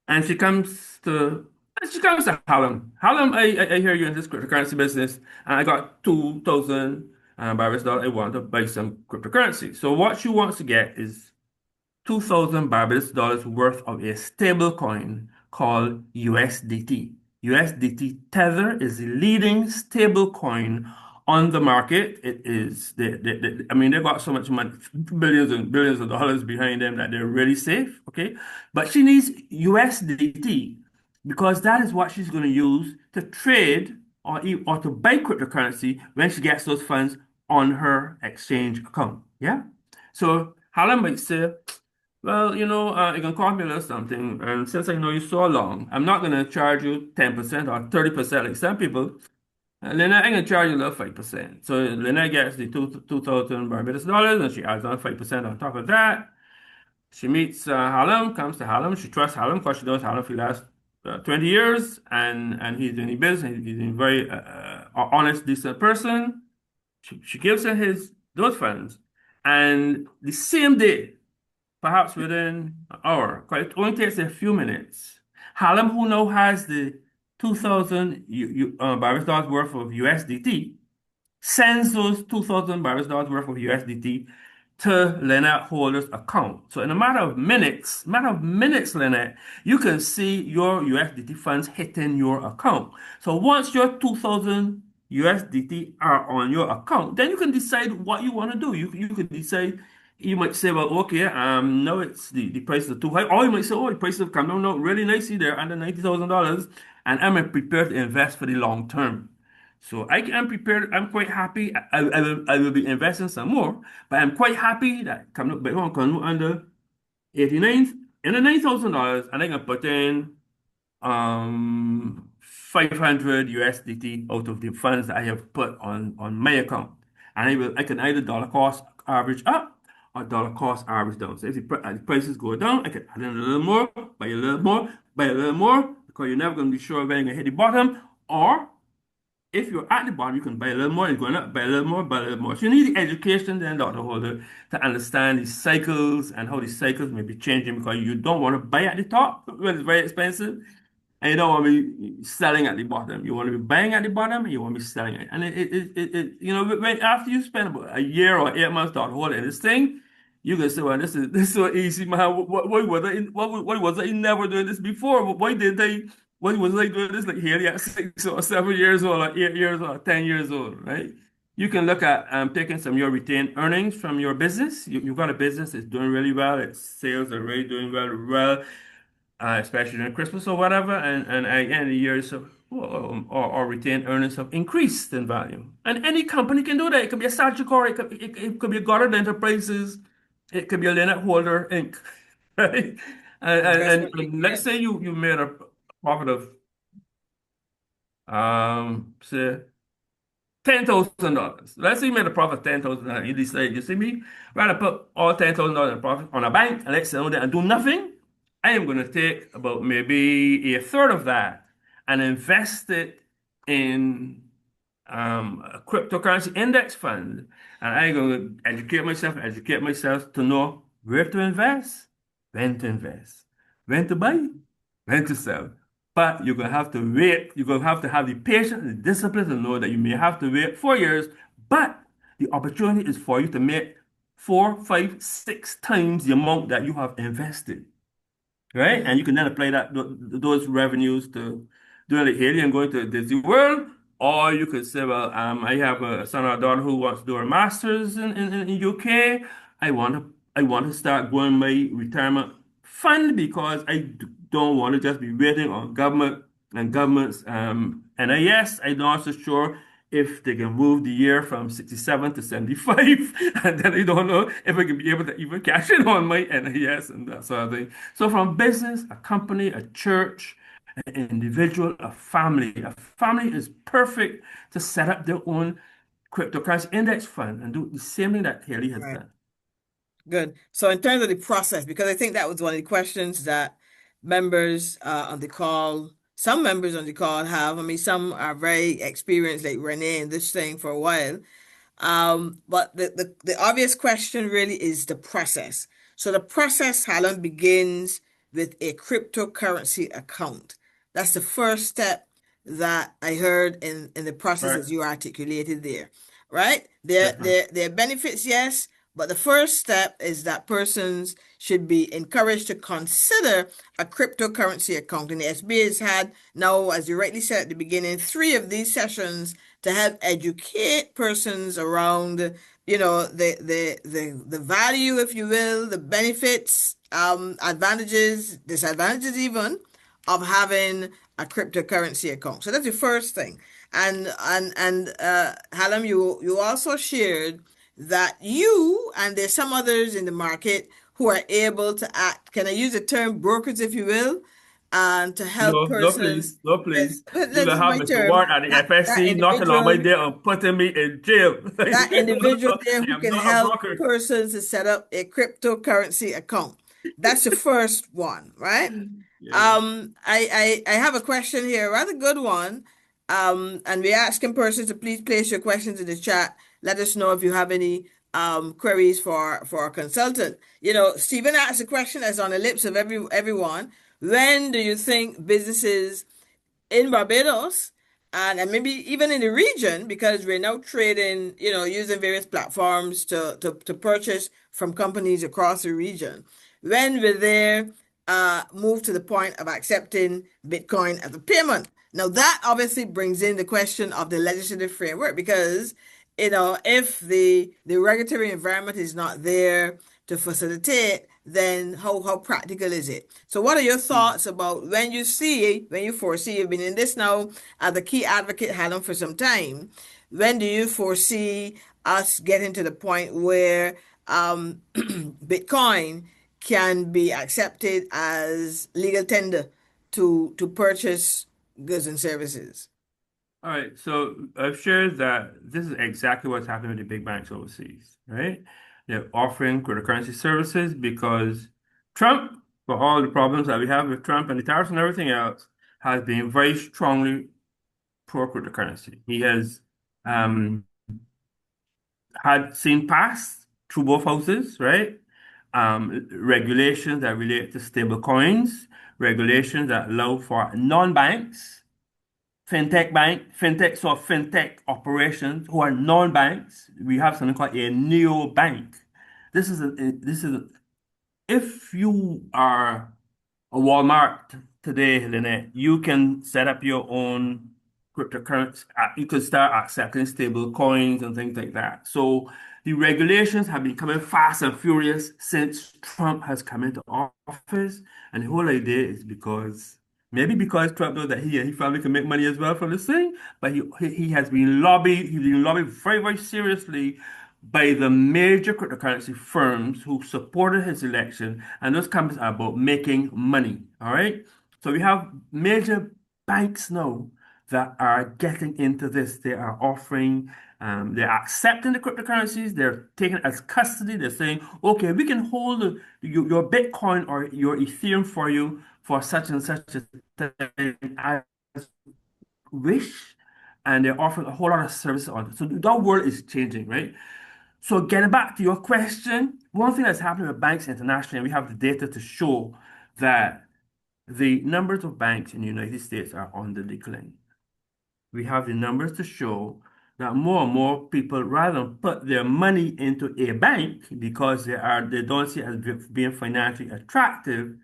and she comes to Hallam. Hallam, I hear you in this cryptocurrency business, and I got 2,000 Barbados dollars. I want to buy some cryptocurrency. So what she wants to get is 2,000 Barbados dollars worth of a stable coin called USDT. USDT Tether is the leading stable coin on the market. It is, I mean, they've got so much money, billions and billions of dollars behind them that they're really safe. Okay. But she needs USDT because that is what she's going to use to trade or to buy cryptocurrency when she gets those funds on her exchange account. Yeah. So Harlem might say, well, you can cost me a little something, and since I know you so long, I'm not going to charge you 10% or 30% like some people. And then I'm going to charge you a little 5%. So Lena gets the 2,000 Barbados dollars, and she adds on 5% on top of that. She meets Hallam, comes to Hallam. She trusts Hallam because she knows Hallam for the last 20 years, and he's in the business. He's a very honest, decent person. She gives her those funds, and the same day, perhaps within an hour, because it only takes a few minutes. Hallam, who now has the 2,000 Barbados dollars worth of USDT, sends those 2,000 Barbados dollars worth of USDT to Lynette Holder's account. So in a matter of minutes, Lynette, you can see your USDT funds hitting your account. So once your 2,000 USDT are on your account, then you can decide what you want to do. You can decide, you might say, well, okay, no, it's the prices are too high. Or you might say, oh, the prices have come down now really nicely. They're under $90,000, and I'm prepared to invest for the long term. So I am prepared. I'm quite happy. I will be investing some more, but I'm quite happy that coming up, but coming under 89 in the $9,000, and I can put in 500 USDT out of the funds that I have put on my account, and I can either dollar cost average up or dollar cost average down. So if the prices go down, I can add in a little more, buy a little more, buy a little more, because you're never going to be sure when you're going to hit the bottom, or if you're at the bottom, you can buy a little more, you're going up, buy a little more, buy a little more. So you need the education then, Dr. Holder, to understand these cycles and how these cycles may be changing because you don't want to buy at the top when it's very expensive. And you don't want to be selling at the bottom. You want to be buying at the bottom, and you want to be selling it. And when after you spend about a year or 8 months Dr. Holder in this thing, you can say, well, this is so easy, man. Why was why was I never doing this before? Why was I doing this like here at 6 or 7 years old, or 8 years old, or 10 years old, right? You can look at taking some of your retained earnings from your business. You've got a business that's doing really well. Its sales are really doing well, especially during Christmas or whatever. And at the end of the year, so or retained earnings have increased in value. And any company can do that. It could be a Sagicor, it could be a Goddard Enterprises, it could be a Leonard Holder Inc. Right? And let's say you made a profit of say $10,000. Let's say you made a profit of $10,000. You decide, you see me, rather put all $10,000 in profit on a bank and let's sit down there and do nothing. I am going to take about maybe a third of that and invest it in a cryptocurrency index fund. And I'm going to educate myself to know where to invest, when to buy, when to sell. But you're going to have to wait. You're going to have to have the patience and the discipline to know that you may have to wait 4 years, but the opportunity is for you to make 4, 5, 6 times the amount that you have invested, right? And you can then apply those revenues to doing like Haley and going to Disney World. Or you could say, well, I have a son or a daughter who wants to do a master's in UK. I want to start growing my retirement fund because don't want to just be waiting on government and government's NIS. I'm not so sure if they can move the year from 67 to 75, and then I don't know if I can be able to even cash in on my NIS and that sort of thing. So from business, a company, a church, an individual, a family. A family is perfect to set up their own cryptocurrency index fund and do the same thing that Haley has Right. done. Good. So in terms of the process, because I think that was one of the questions that members on the call, some members on the call have. I mean, some are very experienced, like Renee, in this thing for a while. But the obvious question really is the process. So the process, Hallam, begins with a cryptocurrency account. That's the first step that I heard in the process Right. as you articulated there, right? There are benefits, yes, but the first step is that persons should be encouraged to consider a cryptocurrency account. And the SBA has had now, as you rightly said at the beginning, three of these sessions to help educate persons around, the value, if you will, the benefits, advantages, disadvantages even of having a cryptocurrency account. So that's the first thing. And Hallam, you also shared that you and there's some others in the market who are able to act. Can I use the term brokers, if you will, and to help No, no, persons. please, no, Yes, please. You're this gonna is have my Mr. term. Ward at the That FSC knocking on my individual door and putting me in jail. that No, individual no, there I who am can not a help broker. persons to set up a cryptocurrency account. That's the first one, right? Yeah. I have a question here, a rather good one. And we're asking persons to please place your questions in the chat. Let us know if you have any queries for our consultant. Stephen asked a question that's on the lips of everyone. When do you think businesses in Barbados and maybe even in the region, because we're now trading, using various platforms to purchase from companies across the region. When will they move to the point of accepting Bitcoin as a payment? Now, that obviously brings in the question of the legislative framework because, if the regulatory environment is not there to facilitate, then how practical is it? So what are your thoughts about when you foresee, you've been in this now as a key advocate, Hallam, for some time, when do you foresee us getting to the point where Bitcoin can be accepted as legal tender to purchase goods and services? All right, so I've shared that this is exactly what's happening with the big banks overseas, right? They're offering cryptocurrency services because Trump, for all the problems that we have with Trump and the tariffs and everything else, has been very strongly pro cryptocurrency. He has um, had seen passed through both houses, right? Regulations that relate to stable coins, regulations that allow for non-banks fintech operations who are non-banks. We have something called a neo-bank. This is a, if you are a Walmart today, Lynette, you can set up your own cryptocurrency. You can start accepting stable coins and things like that. So the regulations have been coming fast and furious since Trump has come into office. And the whole idea is maybe because Trump knows that he and his family can make money as well from this thing, but he has been he's been lobbied very, very seriously by the major cryptocurrency firms who supported his election, and those companies are about making money. All right. So we have major banks now that are getting into this. They are offering, they're accepting the cryptocurrencies, they're taking it as custody. They're saying, okay, we can hold your Bitcoin or your Ethereum for you for such and such a time as wish. And they're offering a whole lot of services on it. So that world is changing, right? So getting back to your question, one thing that's happening with banks internationally, and we have the data to show that the numbers of banks in the United States are on the decline. We have the numbers to show that more and more people, rather than put their money into a bank because they don't see it as being financially attractive,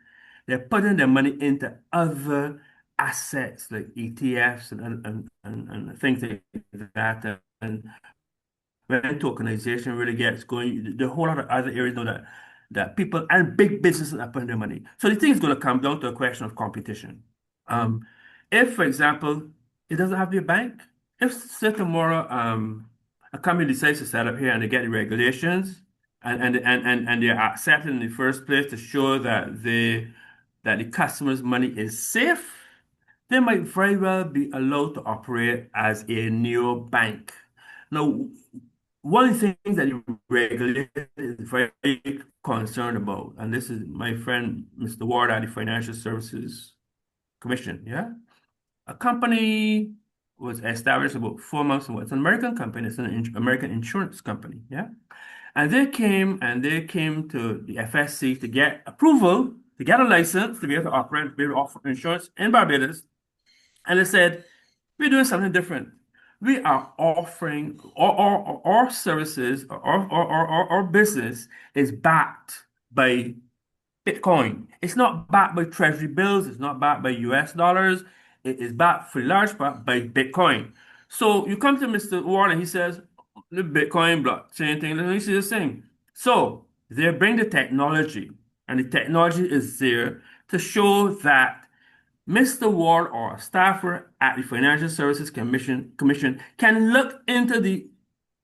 they're putting their money into other assets like ETFs and things like that. And when tokenization really gets going, the whole lot of other areas know that people and big businesses are putting their money. So the thing is going to come down to a question of competition. Um, if, for example, it doesn't have to be a bank, if say tomorrow a company decides to set up here and they get the regulations and they're accepted in the first place to show that the customer's money is safe, they might very well be allowed to operate as a neobank. Now, one of the things that the regulator is very concerned about, and this is my friend Mr. Ward at the Financial Services Commission, yeah? A company was established about 4 months ago. It's an American company, it's an American insurance company, yeah? And they came to the FSC to get approval, to get a license to be able to operate, to be able to offer insurance in Barbados. And they said, we're doing something different. We are offering our services, our business is backed by Bitcoin. It's not backed by treasury bills, it's not backed by US dollars, it is backed for large part by Bitcoin. So you come to Mr. Warren, he says, the Bitcoin blockchain thing, and he says the same. So they bring the technology, and the technology is there to show that Mr. Ward or a staffer at the Financial Services Commission can look into the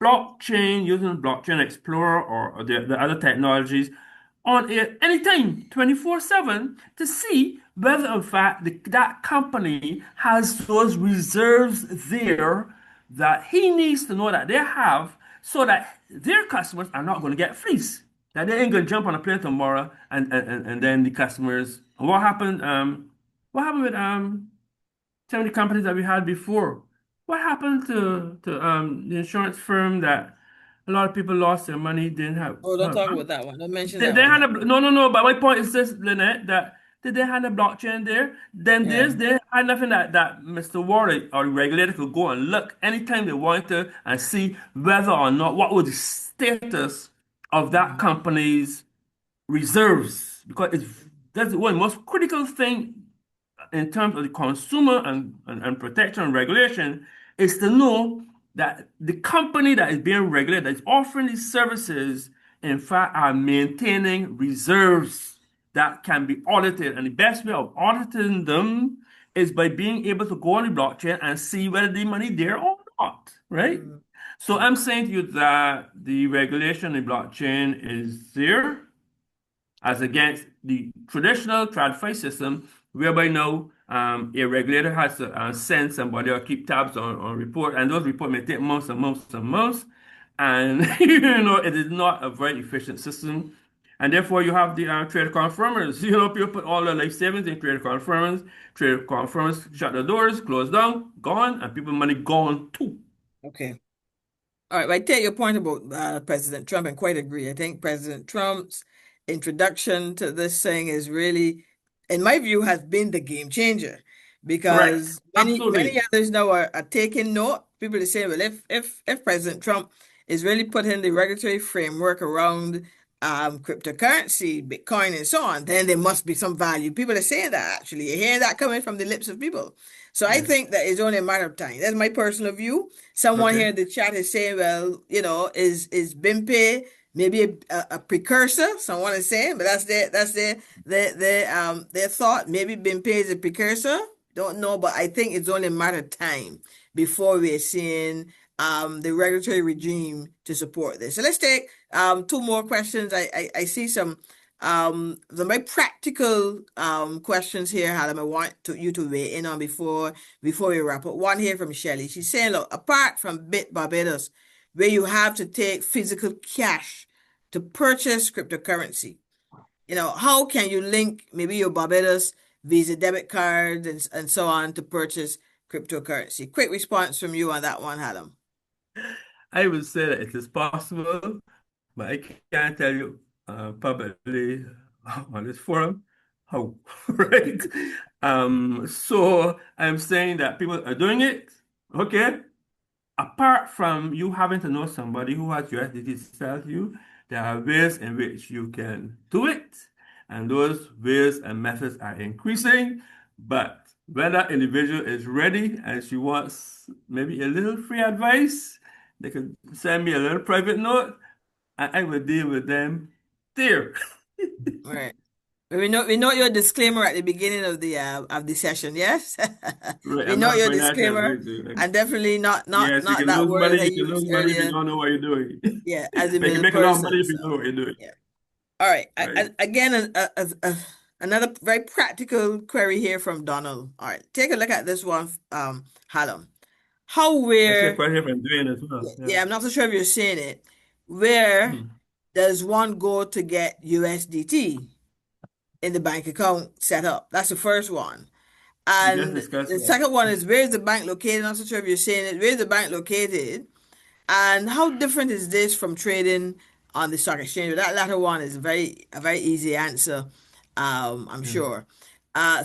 blockchain using Blockchain Explorer or the other technologies on it anytime, 24/7, to see whether in fact that company has those reserves there that he needs to know that they have so that their customers are not going to get fleeced. That they ain't going to jump on a plane tomorrow and then the customers. What happened with some of the companies that we had before? What happened to the insurance firm that a lot of people lost their money, didn't have Oh, don't talk about that one. Don't mention that they one. had a no. But my point is this, Lynette, that did they had a blockchain there? Then Yeah. they had nothing that Mr. Warren or the regulator could go and look anytime they wanted to and see whether or not what was the status of that Mhm. company's reserves, because that's one most critical thing in terms of the consumer and protection and regulation is to know that the company that is being regulated, that is offering these services, in fact, are maintaining reserves that can be audited. And the best way of auditing them is by being able to go on the blockchain and see whether the money there or not, right? Mhm. So I'm saying to you that the regulation in blockchain is there as against the traditional TradFi system, whereby now a regulator has to send somebody or keep tabs on report, and those reports may take months and months and months, and it is not a very efficient system. And therefore, you have the trade confirmers. People put all their life savings in trade confirmers. Trade confirmers shut the doors, close down, gone, and people money gone too. Okay. All right, I take your point about President Trump and quite agree. I think President Trump's introduction to this thing is really, in my view, has been the game changer Correct. because many Absolutely. others now are taking note. People are saying, well, if President Trump is really putting the regulatory framework around cryptocurrency, Bitcoin, and so on, then there must be some value. People are saying that actually. You're hearing that coming from the lips of people. So I Yes. think that it's only a matter of time. That's my personal view. Someone here Okay. in the chat is saying, well, is BIMPE maybe a precursor? Someone is saying, but that's their thought. Maybe BIMPE is a precursor. Don't know, but I think it's only a matter of time before we're seeing the regulatory regime to support this. So let's take two more questions. I see some the very practical questions here, Hallam, I want you to weigh in on before we wrap up. One here from Shelley. She's saying, look, apart from Bit Barbados, where you have to take physical cash to purchase cryptocurrency, how can you link maybe your Barbados Visa debit card and so on to purchase cryptocurrency? Quick response from you on that one, Hallam. I would say that it is possible, but I can't tell you publicly on this forum how, right? So I'm saying that people are doing it, okay? Apart from you having to know somebody who has USDT to sell to you, there are ways in which you can do it, and those ways and methods are increasing. But When that individual is ready and she wants maybe a little free advice, they can send me a little private note and I will deal with them there. Right. We know your disclaimer at the beginning of the session, yes? Right, We I'm know not a your financial disclaimer, advisor. Like, and definitely not not yes, not that word I you can used lose money if you earlier. don't know what you're doing. Yeah, as a But you can middle make a lot of money person. if So you know what you're doing, yeah. All right. right? Again, another very practical query here from Donald. All right, take a look at this one, Hallam. How That's your where question if I'm doing as well. Yeah. yeah, I'm not so sure if you're seeing it. Where Hmm. does one go to get USDT in the bank account set up? That's the first one. We just And discussed the that. second one is, where is the bank located? I'm not so sure if you're saying it. Where is the bank located? And how different is this from trading on the stock exchange? That latter one is a very easy answer, I'm Yeah. sure.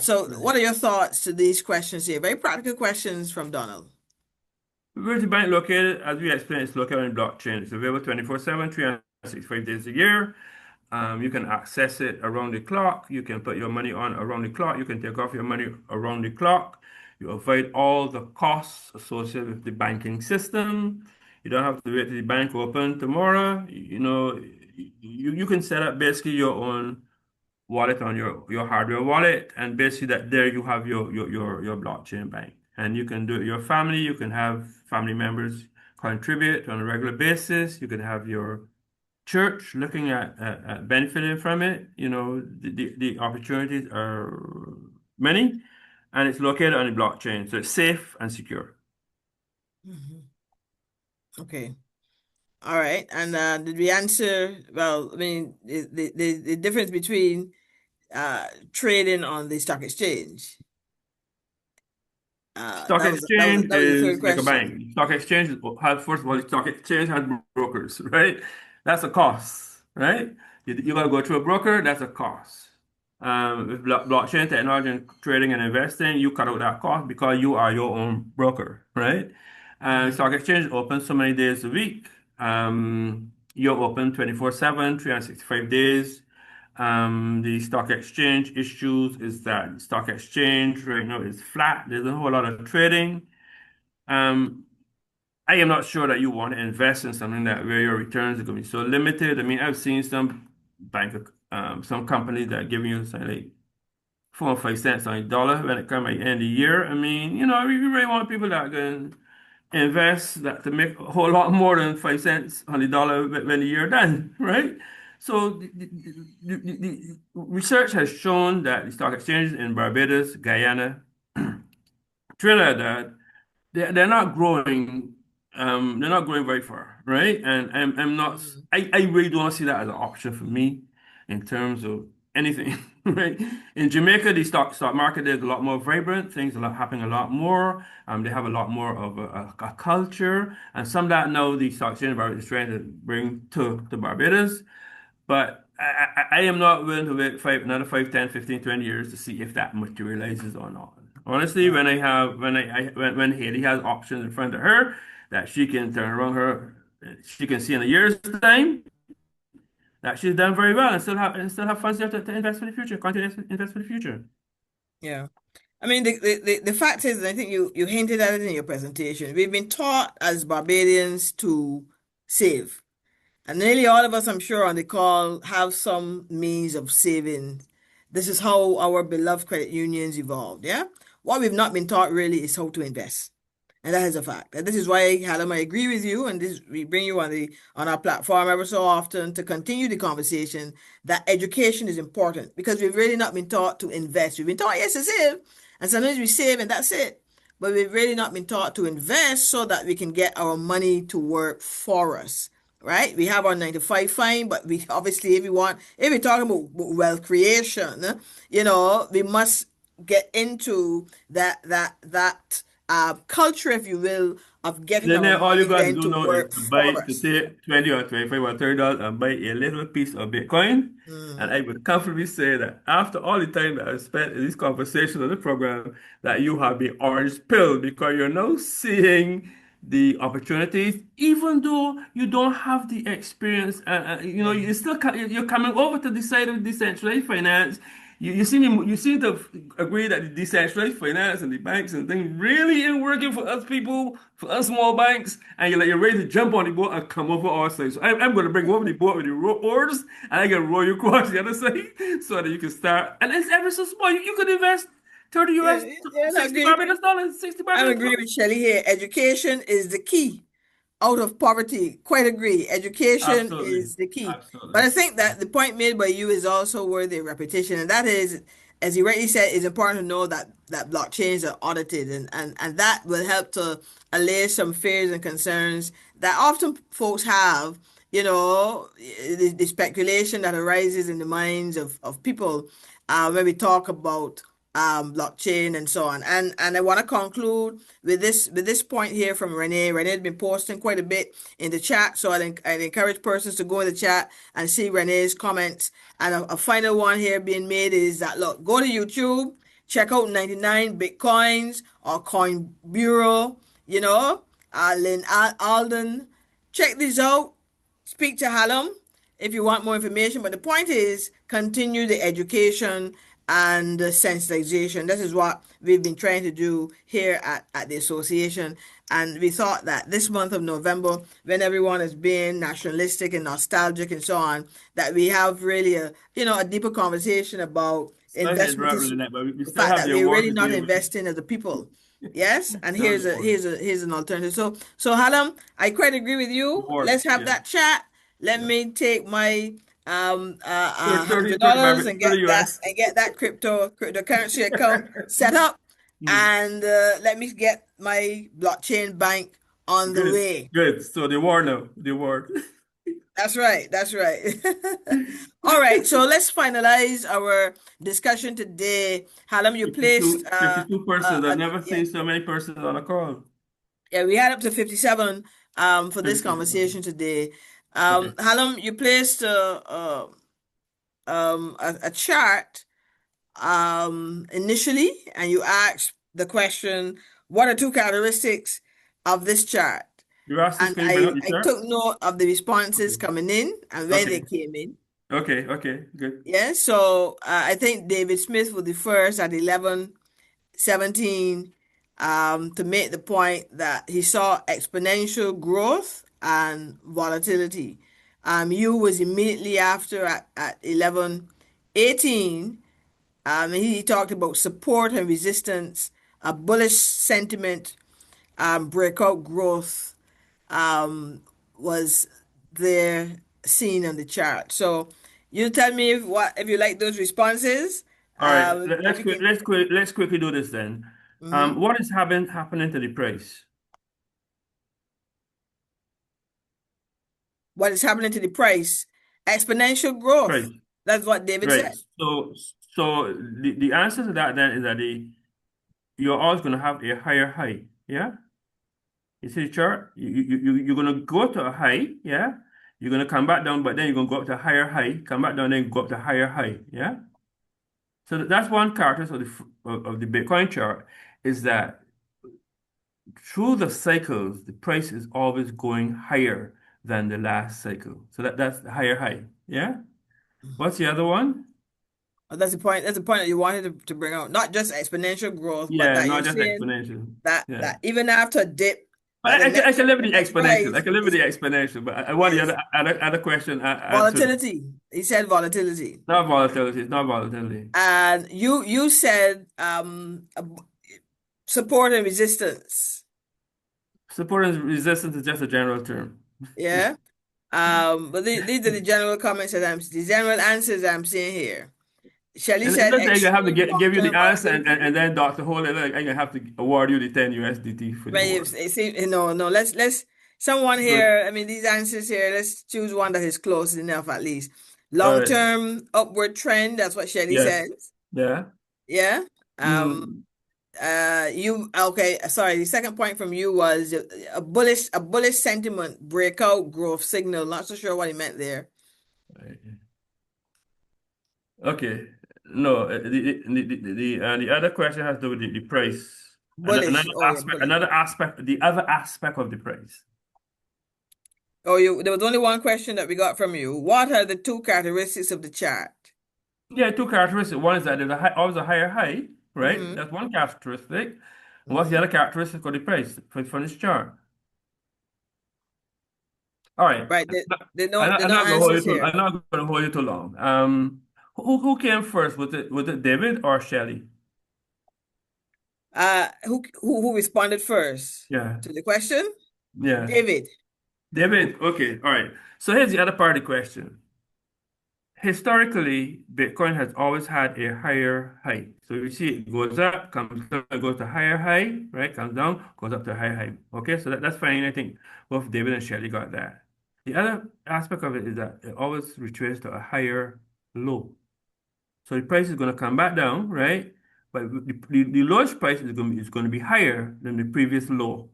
So what Right. are your thoughts to these questions here? Very practical questions from Donald. Where's the bank located? As we explained, it's located on blockchain. It's available 24/7, 365 days a year. You can access it around the clock. You can put your money on around the clock. You can take off your money around the clock. You avoid all the costs associated with the banking system. You don't have to wait till the bank open tomorrow. You can set up basically your own wallet on your hardware wallet, and basically that there you have your blockchain bank, and you can do it your family. You can have family members contribute on a regular basis. You can have your church looking at benefiting from it. The opportunities are many, and it's located on the blockchain, so it's safe and secure. Mhm. Okay. All right. And did we answer? Well, I mean, the difference between trading on the stock exchange. Stock That was exchange that was the third is like a question. bank. Stock exchange has, first of all, the stock exchange has brokers, right? That's a cost, right? You gotta go through a broker, that's a cost. With blockchain technology and trading and investing, you cut out that cost because you are your own broker, right? Mhm. Stock exchange is open so many days a week. You're open 24/7, 365 days. The stock exchange issues is that stock exchange right now is flat. There's a whole lot of trading. Um, I am not sure that you want to invest in something that where your returns are going to be so limited. I mean, I've seen some companies that are giving you say like 4 or 5 cents on a dollar when it comes at the end of the year. I mean, we really want people that can invest that to make a whole lot more than 5 cents on the dollar when the year done, right? So the research has shown that the stock exchanges in Barbados, Guyana, Trinidad, they're not growing. They're not growing very far, right? And I'm not. Mhm. I really don't see that as an option for me in terms of anything, right? In Jamaica, the stock market is a lot more vibrant. Things are happening a lot more. They have a lot more of a culture, and some of that now the stock exchange is trying to bring to Barbados. But I am not willing to wait another 5, 10, 15, 20 years to see if that materializes or not. Honestly, Right. when Haley has options in front of her that she can turn around she can see in a year's time that she's done very well and still have funds there to invest for the future, continue to invest for the future. Yeah. I mean, the fact is, and I think you hinted at it in your presentation, we've been taught as Barbadians to save. And nearly all of us, I'm sure, on the call have some means of saving. This is how our beloved credit unions evolved, yeah? What we've not been taught really is how to invest. And that is a fact. And this is why, Hallam, I agree with you, and this we bring you on our platform ever so often to continue the conversation that education is important because we've really not been taught to invest. We've been taught, yes, to save, and sometimes we save and that's it. But we've really not been taught to invest so that we can get our money to work for us. Right? We have our 9 to 5 fine, but we obviously if we're talking about wealth creation, we must get into that culture, if you will, of getting our Then all you money got to then do to now is work to for us. take 20 or 25 or $30 and buy a little piece of Bitcoin. And Mm, I would comfortably say that after all the time that I've spent in this conversation on the program, that you have been orange pilled because you're now seeing the opportunities, even though you don't have the experience. yeah. You're coming over to the side of decentralized finance. you seem to agree that the decentralized finance and the banks and things really ain't working for us people, for us small banks, and you're ready to jump on the boat and come over our side. So I'm going to bring over the boat with the oars, and I'm going to row you across the other side so that you can start. And it's ever so small. You could invest 30 Yeah, US, yeah, I agree. 65 million dollars, 65 I million agree dollars. with Shelley here. Education is the key out of poverty. Quite agree. Education Absolutely. is the key. But Absolutely. I think that the point made by you is also worthy of repetition, and that is, as you rightly said, it's important to know that blockchains are audited, and that will help to allay some fears and concerns that often folks have. The speculation that arises in the minds of people when we talk about blockchain and so on. And I want to conclude with this point here from Renee. Renee has been posting quite a bit in the chat, so I'd encourage persons to go in the chat and see Renee's comments. And a final one here being made is that, look, go to YouTube, check out 99 Bitcoins or Coin Bureau, Lynn Alden. Check these out. Speak to Hallam if you want more information. But the point is, continue the education and the sensitization. This is what we've been trying to do here at the association. And we thought that this month of November, when everyone is being nationalistic and nostalgic and so on, that we have really a deeper conversation about Sorry to investment, interrupt, Lynette, but we the still fact have that the we're award really to not deal with. investing as a people. Yes, and Still have here's the a award. here's an alternative. So Hallam, I quite agree with you. Award. Let's have Yeah. that chat. Let Yeah. me take my Thirty, hundred thirty, dollars and 30 US. get that cryptocurrency account set up, Hmm. and let me get my blockchain bank on the Good. way. Good. So the award now. The award. That's right. That's right. All right. So let's finalize our discussion today. Hallam, you placed 52 persons. I've never yeah, seen so many persons on a call. yeah, we had up to 57 for this 57. conversation today. Okay. Hallam, you placed a chart initially, and you asked the question, what are two characteristics of this chart? Erastus, And can you bring up I the I chart? took note of the responses Okay. coming in and when they Okay. came in. Okay. Okay. Good. Yeah, so I think David Smith was the first at 11:17 to make the point that he saw exponential growth and volatility. You was immediately after at 11:18. He talked about support and resistance, a bullish sentiment, breakout growth um, was there seen on the chart. So you tell me if you like those responses. All right. Then we can. Let's quickly do this then. Mhm. What is happening to the price? What is happening to the price? Exponential growth. Price. That's what David Right. said. So the answer to that then is that you're always going to have a higher high. Yeah. You see the chart? You're going to go to a high. Yeah. You're going to come back down, but then you're going to go up to a higher high, come back down, then go up to a higher high. Yeah. So that's one characteristic of the Bitcoin chart is that through the cycles, the price is always going higher than the last cycle. So that's the higher high. Yeah. What's the other one? That's the point. That's the point that you wanted to bring out. Not just exponential growth, but Yeah, that you're not just seeing exponential. Yeah. that even after a dip, that But I can live with the the next exponential. I rise can live with is the exponential. But I want the is other question answered. volatility. He said volatility. Not volatility. It's not volatility. And you said support and resistance. Support and resistance is just a general term. Yeah. But these are the general comments the general answers I'm seeing here. Shelley And said let's say I'm gonna have to extreme give you the long-term answer, volatility. and then Dr. Hole, I'm gonna have to award you the 10 USDT for the But award. it seems no. Let's someone Good. here. I mean, these answers here. Let's choose one that is close enough at least. All right. Long-term upward trend. That's what Shelley Yes. says. Yeah. Yeah. Mm. You okay? Sorry. The second point from you was a bullish sentiment breakout growth signal. Not so sure what he meant there. Okay. No, the other question has to do with the price. Bullish. Oh yeah, bullish. The other aspect of the price. Oh, there was only one question that we got from you. What are the two characteristics of the chart? Yeah, two characteristics. One is that there's always a higher high, right? Mm-hmm. That's one characteristic. And what's the Mm-hmm. other characteristic of the price for this chart? All right. Right. They I'm don't not gonna hold you answers too. here. I'm not gonna hold you too long. Who came first? Was it David or Shelley? Who responded first Yeah, to the question? yeah. David. David. Okay. All right. So here's the other part of the question. Historically, Bitcoin has always had a higher high. So you see it goes up, comes down, goes to higher high, right? Comes down, goes up to a higher high. Okay, so that's fine. I think both David and Shelley got that. The other aspect of it is that it always retraces to a higher low. So the price is going to come back down, right? But the lowest price is going to be higher than the previous low.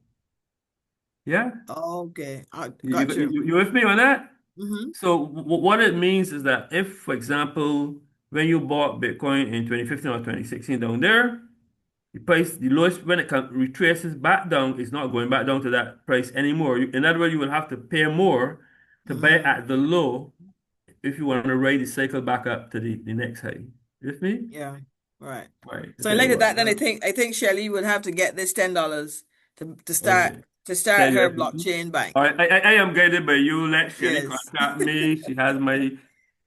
Yeah? Okay, I You, got you, you. you you with me on that? Mm-hmm. So what it means is that if, for example, when you bought Bitcoin in 2015 or 2016 down there, the lowest when retraces back down, it's not going back down to that price anymore. In other words, you will have to pay more to buy Mm-hmm. at the low if you want to ride the cycle back up to the next high. You with me? Yeah, right. Right. I So in tell light you of what. that, then I think Shelly would have to get this $10 to start Okay. to start 10 her USDT. blockchain bank. All right. I am guided by you. Let Shelly Yes. contact me. She has my Yeah.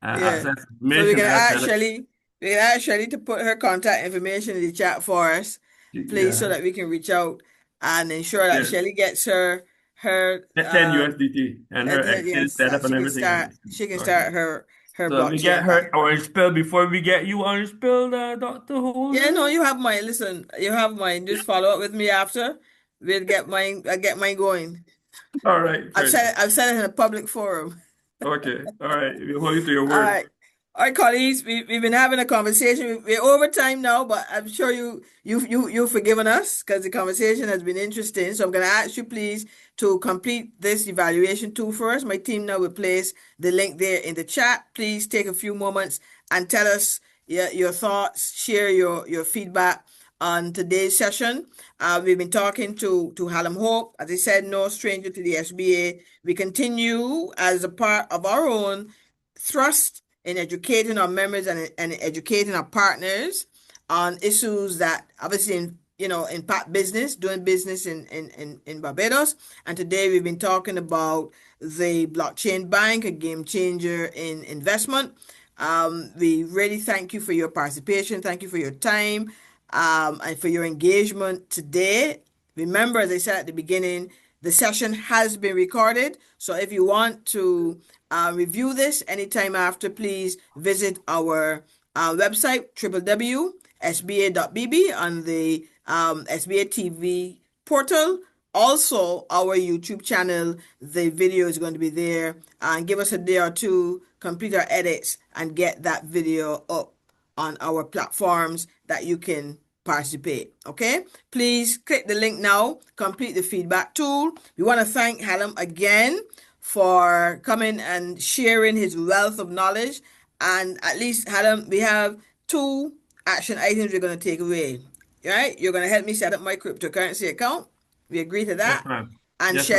access So we're information gonna as ask that. Shelly, we're gonna ask Shelly to put her contact information in the chat for us, please, so Yeah. that we can reach out and ensure that Yeah. Shelly gets her At 10 USDT and her exchange yes, setup and everything else. she can Okay. start her So we get blockchain her bank. orange pill before we get you orange pill, Dr. Yeah, no, Holder. you have mine. Listen, you have mine. Just follow up with me after. We'll get mine. I get mine going. All right, fair enough. I've said it in a public forum. Okay. All right. We hold you to your All word. right. All right, colleagues, we've been having a conversation. We're over time now, but I'm sure you've forgiven us because the conversation has been interesting. So I'm going to ask you, please, to complete this evaluation tool for us. My team now will place the link there in the chat. Please take a few moments and tell us your thoughts, share your feedback on today's session. We've been talking to Hallam Hope. As I said, no stranger to the SBA. We continue as a part of our own thrust in educating our members and educating our partners on issues that obviously impact business, doing business in Barbados. And today we've been talking about the blockchain bank, a game changer in investment. We really thank you for your participation. Thank you for your time, and for your engagement today. Remember, as I said at the beginning, the session has been recorded. So if you want to review this anytime after, please visit our website, www.sba.bb, on the SBA TV portal. Also, our YouTube channel, the video is going to be there. And give us a day or two, complete our edits, and get that video up on our platforms that you can participate. Okay, please click the link now, complete the feedback tool. We want to thank Hallam again for coming and sharing his wealth of knowledge. And at least, Hallam, we have two action items we're going to take away. Right, you're going to help me set up my cryptocurrency account. We agree to Yes, that. ma'am. And Yes, ma'am.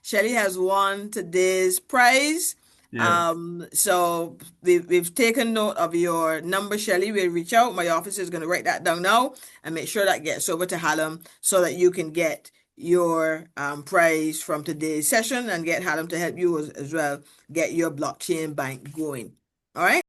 Shelly has won today's prize. Yes. So we've taken note of your number, Shelly. We'll reach out. My officer is going to write that down now and make sure that gets over to Hallam so that you can get your prize from today's session and get Hallam to help you as well get your blockchain bank going. All right.